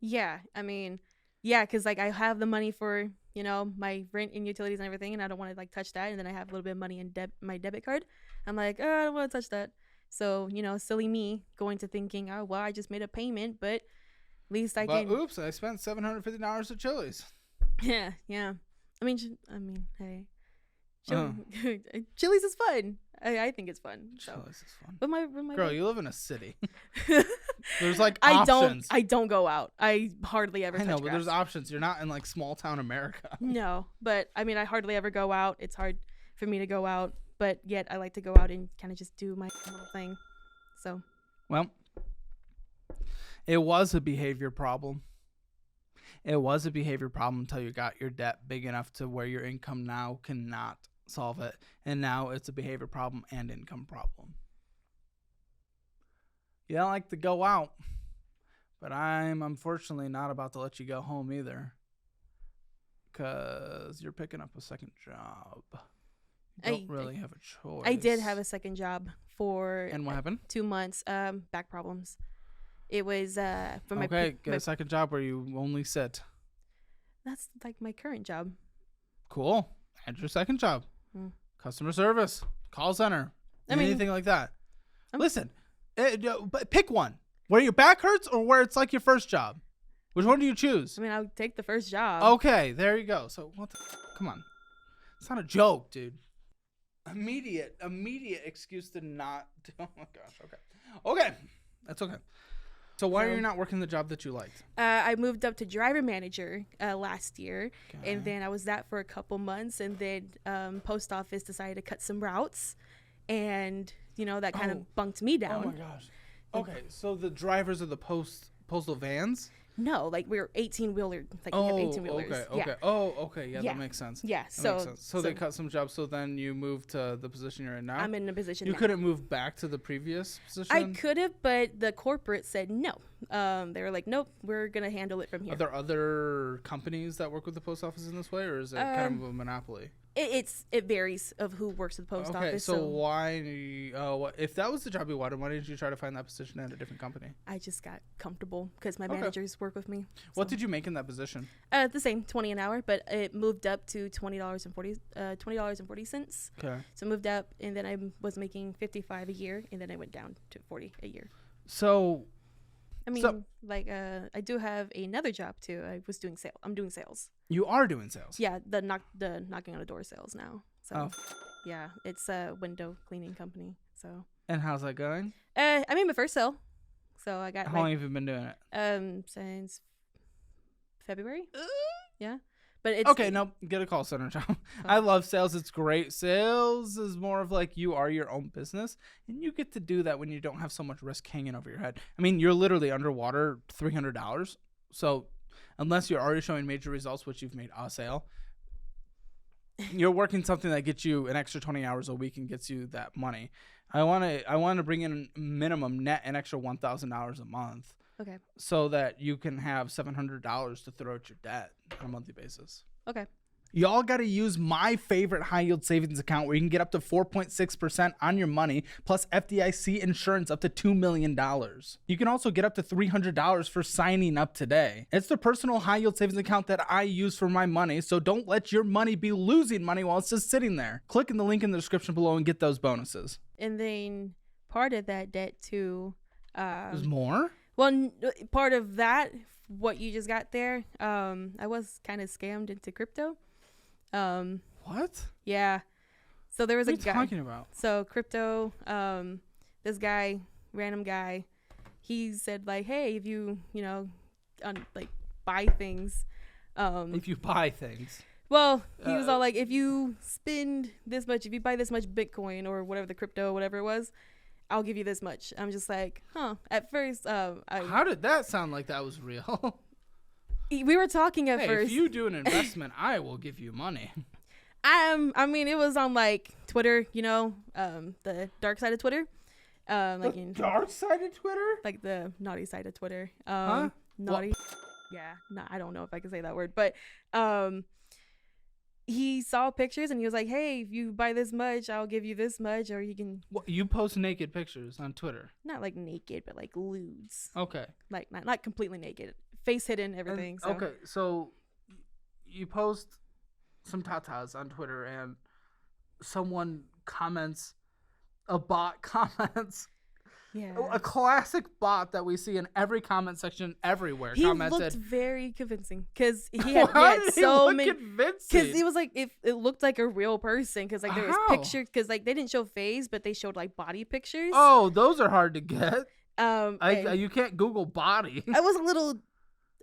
Speaker 1: Yeah, I mean, yeah, because like I have the money for, my rent and utilities and everything, and I don't want to like touch that. And then I have a little bit of money in my debit card. I'm like, oh, I don't want to touch that. So, silly me going to thinking, oh, well, I just made a payment, but at least I can.
Speaker 2: Oops, I spent $750 at Chili's.
Speaker 1: Yeah. I mean, hey. Chili's is fun. I think it's fun. So.
Speaker 2: Chili's is fun.
Speaker 1: But my
Speaker 2: girl, you live in a city. There's like options.
Speaker 1: I don't go out. I hardly ever. I know,
Speaker 2: but there's options. You're not in like small town America.
Speaker 1: No, but I mean, I hardly ever go out. It's hard for me to go out, but yet I like to go out and kind of just do my little thing. So.
Speaker 2: Well, it was a behavior problem. It was a behavior problem until you got your debt big enough to where your income now cannot solve it. And now it's a behavior problem and income problem. You don't like to go out, but I'm unfortunately not about to let you go home either. Because you're picking up a second job. You don't really have a choice.
Speaker 1: I did have a second job for
Speaker 2: and what happened?
Speaker 1: 2 months. Back problems. It was for my
Speaker 2: get a second job where you only sit.
Speaker 1: That's like my current job.
Speaker 2: Cool. And your second job. Customer service, call center, anything like that. Listen, but pick one. Where your back hurts or where it's like your first job. Which one do you choose?
Speaker 1: I mean, I'll take the first job.
Speaker 2: Okay, there you go. So come on. It's not a joke, dude. Immediate excuse to not. Oh my gosh. Okay. That's okay. So why are you not working the job that you liked?
Speaker 1: I moved up to driver manager last year, and then I was that for a couple months, and then post office decided to cut some routes, and that kind of bunked me down.
Speaker 2: Oh my gosh. Okay, so the drivers of the postal vans?
Speaker 1: No, like we were 18-wheeler. Like we have 18-wheelers.
Speaker 2: Okay.
Speaker 1: Yeah.
Speaker 2: Oh, okay. Yeah, that makes sense.
Speaker 1: Yeah.
Speaker 2: So they cut some jobs. So then you moved to the position you're in now?
Speaker 1: I'm in a position
Speaker 2: You
Speaker 1: now.
Speaker 2: couldn't move back to the previous position?
Speaker 1: I could have, but the corporate said no. They were like, nope, we're going to handle it from here.
Speaker 2: Are there other companies that work with the post office in this way, or is it kind of a monopoly?
Speaker 1: It varies of who works at the post office.
Speaker 2: Okay, so why? If that was the job you wanted, why didn't you try to find that position at a different company?
Speaker 1: I just got comfortable because my managers work with me.
Speaker 2: What did you make in that position?
Speaker 1: The same, $20 an hour, but it moved up to $20.40.
Speaker 2: Okay.
Speaker 1: So moved up, and then I was making $55 a year, and then I went down to $40 a year.
Speaker 2: So.
Speaker 1: I mean, I do have another job too. I'm doing sales.
Speaker 2: You are doing sales?
Speaker 1: Yeah, the knocking on the door sales now. So, yeah, it's a window cleaning company. So.
Speaker 2: And how's that going?
Speaker 1: I made my first sale, so I got.
Speaker 2: How long have you been doing it?
Speaker 1: Since February. Yeah. But it's
Speaker 2: okay. No, get a call center job. I love sales. It's great. Sales is more of like you are your own business, and you get to do that when you don't have so much risk hanging over your head. I mean, you're literally underwater $300. So unless you're already showing major results, which you've made a sale, you're working something that gets you an extra 20 hours a week and gets you that money. I want to bring in minimum net an extra $1,000 a month.
Speaker 1: Okay.
Speaker 2: So that you can have $700 to throw at your debt on a monthly basis.
Speaker 1: Okay.
Speaker 2: Y'all got to use my favorite high yield savings account where you can get up to 4.6% on your money plus FDIC insurance up to $2 million. You can also get up to $300 for signing up today. It's the personal high yield savings account that I use for my money, so don't let your money be losing money while it's just sitting there. Click in the link in the description below and get those bonuses.
Speaker 1: And then part of that debt too.
Speaker 2: There's more?
Speaker 1: Well, part of that, what you just got there, I was kind of scammed into crypto.
Speaker 2: What?
Speaker 1: Yeah. So there was
Speaker 2: what
Speaker 1: a guy.
Speaker 2: What are you talking about?
Speaker 1: So crypto, this guy, random guy, he said like, hey, if you buy things.
Speaker 2: If you buy things.
Speaker 1: Well, he was all like, if you spend this much, if you buy this much Bitcoin or whatever the crypto, whatever it was, I'll give you this much. I'm just like, huh. At first,
Speaker 2: how did that sound like that was real?
Speaker 1: We were talking at first.
Speaker 2: If you do an investment, I will give you money.
Speaker 1: I mean, it was on like Twitter, the dark side of Twitter.
Speaker 2: Dark side of Twitter?
Speaker 1: Like the naughty side of Twitter.
Speaker 2: Huh?
Speaker 1: Naughty. What? Yeah. No, I don't know if I can say that word, but he saw pictures and he was like, hey, if you buy this much, I'll give you this much, or you can.
Speaker 2: What, you post naked pictures on Twitter?
Speaker 1: Not like naked, but like lewds.
Speaker 2: Okay.
Speaker 1: Like not completely naked, face hidden, everything. So.
Speaker 2: Okay, so you post some tatas on Twitter and someone comments, a bot comments.
Speaker 1: Yeah.
Speaker 2: A classic bot that we see in every comment section everywhere.
Speaker 1: He
Speaker 2: commented.
Speaker 1: Looked very convincing because he had so many. Because it was like if it looked like a real person. Because like there was pictures. Because like they didn't show face, but they showed like body pictures.
Speaker 2: Oh, those are hard to get. You can't Google body.
Speaker 1: I was a little,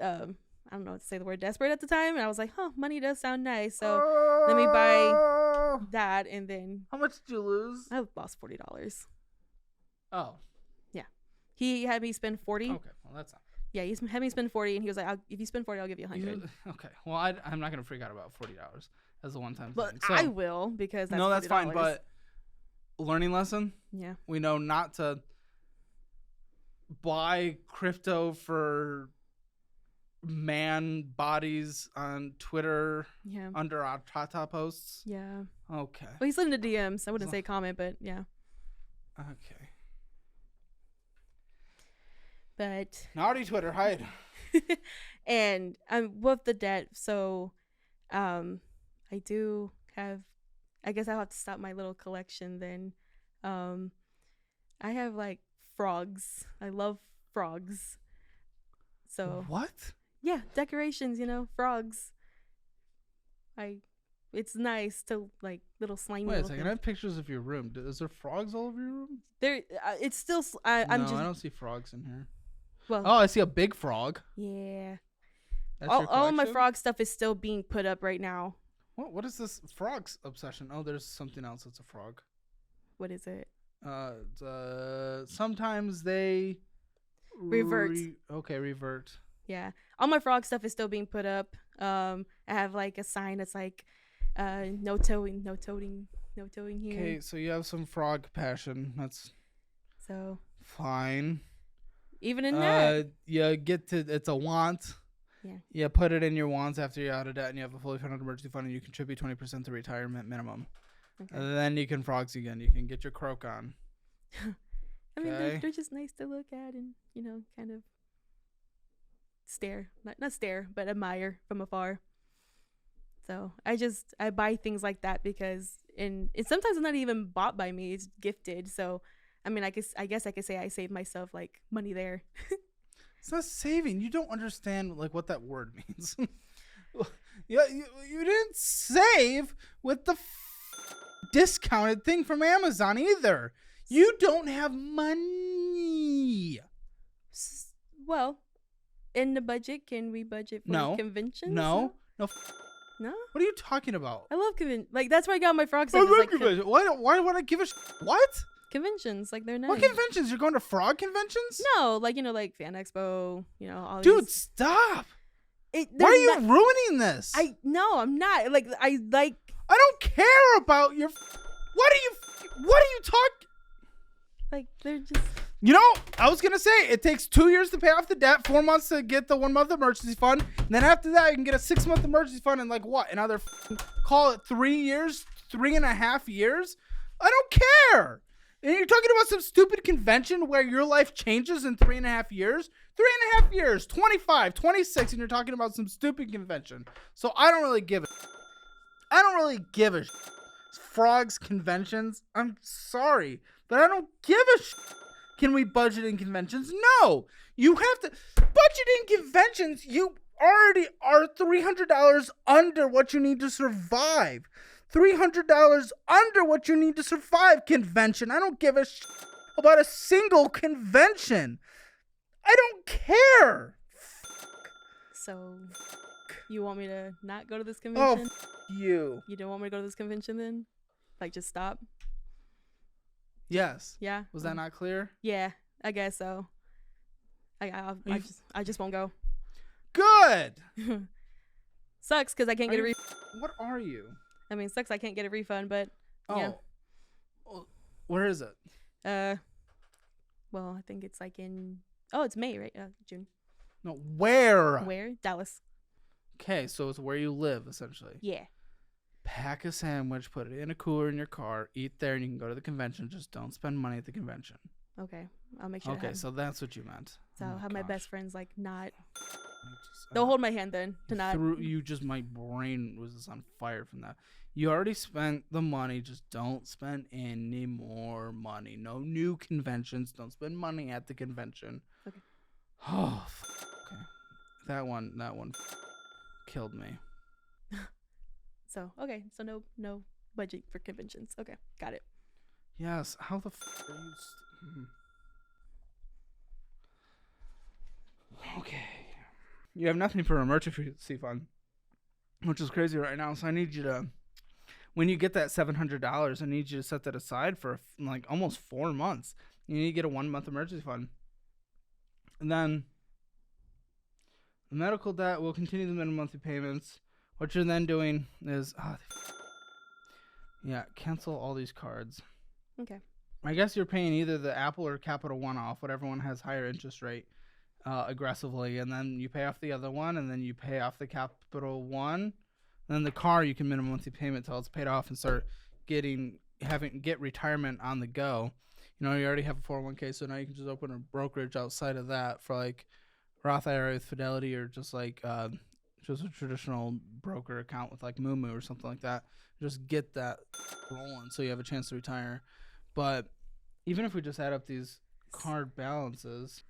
Speaker 1: I don't know what to say the word, desperate at the time, and I was like, huh, money does sound nice, so let me buy that, and then.
Speaker 2: How much did you lose?
Speaker 1: I lost $40.
Speaker 2: Oh.
Speaker 1: He had me spend 40.
Speaker 2: Okay, well that's not.
Speaker 1: Yeah, he had me spend 40, and he was like, "If you spend 40, I'll give you 100."
Speaker 2: Okay, well I'm not gonna freak out about $40 as a one-time
Speaker 1: thing.
Speaker 2: So,
Speaker 1: I will because that's
Speaker 2: that's fine. But learning lesson.
Speaker 1: Yeah.
Speaker 2: We know not to buy crypto for man bodies on Twitter.
Speaker 1: Yeah.
Speaker 2: Under our Tata posts.
Speaker 1: Yeah.
Speaker 2: Okay.
Speaker 1: Well, he slid into DMs. I wouldn't say comment, but yeah.
Speaker 2: Okay.
Speaker 1: But
Speaker 2: naughty Twitter, hide.
Speaker 1: And I'm with the debt, so I do have. I guess I'll have to stop my little collection then. I have like frogs. I love frogs. So
Speaker 2: what?
Speaker 1: Yeah, decorations. Frogs. It's nice to like little slimy.
Speaker 2: Wait a second. I have pictures of your room. Is there frogs all over your room?
Speaker 1: There. It's still.
Speaker 2: I don't see frogs in here.
Speaker 1: Well.
Speaker 2: Oh, I see a big frog.
Speaker 1: Yeah.
Speaker 2: That's
Speaker 1: all of my frog stuff is still being put up right now.
Speaker 2: What is this frogs obsession? Oh, there's something else that's a frog.
Speaker 1: What is it?
Speaker 2: Sometimes they
Speaker 1: revert.
Speaker 2: Revert.
Speaker 1: Yeah. All my frog stuff is still being put up. I have like a sign that's like no toting here.
Speaker 2: Okay, so you have some frog passion. That's
Speaker 1: so
Speaker 2: fine.
Speaker 1: Even in that.
Speaker 2: It's a want.
Speaker 1: Yeah.
Speaker 2: You put it in your wants after you're out of debt and you have a fully funded emergency fund and you contribute 20% to retirement minimum. Okay. And then you can frogs again. You can get your croak on.
Speaker 1: I mean, they're just nice to look at and, kind of stare. Not stare, but admire from afar. So I buy things like that because sometimes it's not even bought by me. It's gifted. So, I mean, I guess I could say I saved myself like money there.
Speaker 2: It's not saving. You don't understand like what that word means. You didn't save with the discounted thing from Amazon either. You don't have money.
Speaker 1: Well, in the budget, can we budget for conventions?
Speaker 2: No.
Speaker 1: No.
Speaker 2: What are you talking about?
Speaker 1: I love conventions. Like that's where I got my frog stuff.
Speaker 2: I love conventions. Why would I give a what?
Speaker 1: Conventions, like they're nice.
Speaker 2: What conventions? You're going to frog conventions?
Speaker 1: No, like like Fan Expo, all
Speaker 2: Dude,
Speaker 1: these.
Speaker 2: Stop. Why are you ruining this?
Speaker 1: I'm not. Like I
Speaker 2: don't care about your What are you talking?
Speaker 1: Like they're just
Speaker 2: I was going to say it takes 2 years to pay off the debt, 4 months to get the 1 month emergency fund, and then after that you can get a 6 month emergency fund and like what? Another call it 3 years, 3.5 years? I don't care. And you're talking about some stupid convention where your life changes in 3.5 years? 3.5 years, 25, 26, and you're talking about some stupid convention. So I don't really give a frogs conventions. I'm sorry, but I don't give a Can we budget in conventions? No. You have to budget in conventions. You already are $300 under what you need to survive. $300 under what you need to survive convention. I don't give a about a single convention. I don't care.
Speaker 1: So, you want me to not go to this convention?
Speaker 2: Oh, you.
Speaker 1: You don't want me to go to this convention then? Like, just stop?
Speaker 2: Yes.
Speaker 1: Yeah.
Speaker 2: Was that not clear?
Speaker 1: Yeah, I guess so. I just won't go.
Speaker 2: Good.
Speaker 1: Sucks because I can't get a refund.
Speaker 2: What are you?
Speaker 1: I mean, sucks I can't get a refund, but yeah.
Speaker 2: Where is it?
Speaker 1: Well, I think it's like it's May, right? June.
Speaker 2: No, where?
Speaker 1: Where? Dallas.
Speaker 2: Okay, so it's where you live, essentially.
Speaker 1: Yeah.
Speaker 2: Pack a sandwich, put it in a cooler in your car, eat there, and you can go to the convention. Just don't spend money at the convention.
Speaker 1: Okay, I'll make sure.
Speaker 2: Okay, so that's what you meant.
Speaker 1: So I'll have my best friends like not. Don't hold my hand then to not.
Speaker 2: My brain was just on fire from that. You already spent the money. Just don't spend any more money. No new conventions. Don't spend money at the convention.
Speaker 1: Okay.
Speaker 2: Oh, okay. That one killed me.
Speaker 1: So no budget for conventions. Okay, got it.
Speaker 2: Yes. How the are you? Okay. You have nothing for emergency fund, which is crazy right now. So I need you to, when you get that $700, I need you to set that aside for like almost 4 months. You need to get a 1 month emergency fund, and then the medical debt will continue the minimum monthly payments. What you're then doing is, cancel all these cards.
Speaker 1: Okay.
Speaker 2: I guess you're paying either the Apple or Capital One off. Whatever one has higher interest rate. Aggressively, and then you pay off the other one, and then you pay off the Capital One, and then the car you can minimum monthly payment till it's paid off and start get retirement on the go. You know, you already have a 401k, so now you can just open a brokerage outside of that for like Roth IRA with Fidelity, or just like just a traditional broker account with like Moomoo or something like that. Just get that rolling so you have a chance to retire. But even if we just add up these card balances,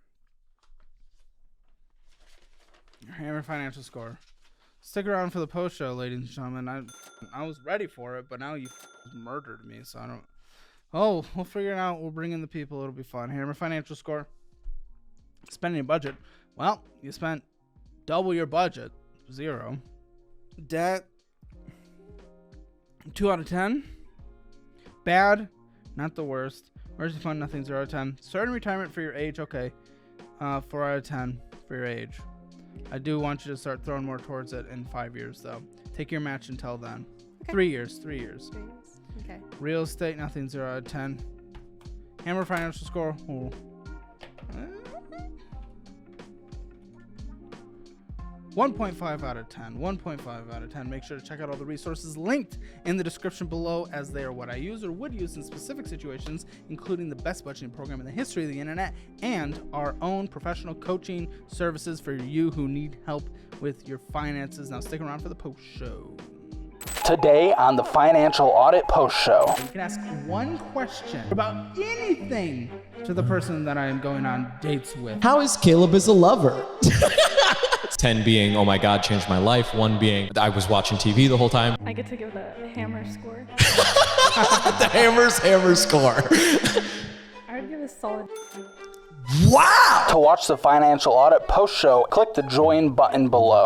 Speaker 2: your Hammer financial score. Stick around for the post show, ladies and gentlemen. I was ready for it, but now you murdered me, so I don't. Oh, we'll figure it out. We'll bring in the people. It'll be fun. Hammer financial score. Spending your budget. Well, you spent double your budget. 0. Debt. 2 out of 10. Bad. Not the worst. Emergency fund, nothing. 0 out of 10. Starting retirement for your age. Okay. 4 out of 10 for your age. I do want you to start throwing more towards it in 5 years, though. Take your match until then. Okay. 3 years. 3 years.
Speaker 1: Okay.
Speaker 2: Real estate, nothing. 0 out of 10. Hammer financial score. 1.5 out of 10. 1.5 out of 10. Make sure to check out all the resources linked in the description below, as they are what I use or would use in specific situations, including the best budgeting program in the history of the internet and our own professional coaching services for you who need help with your finances. Now stick around for the post show.
Speaker 3: Today on the Financial Audit Post Show.
Speaker 2: You can ask one question about anything to the person that I am going on dates with.
Speaker 4: How is Caleb as a lover?
Speaker 5: 10 being, oh my God, changed my life. 1 being, I was watching TV the whole time.
Speaker 6: I get to give the hammer score.
Speaker 4: The hammer score.
Speaker 6: I would give a solid.
Speaker 4: Wow!
Speaker 3: To watch the Financial Audit Post Show, click the join button below.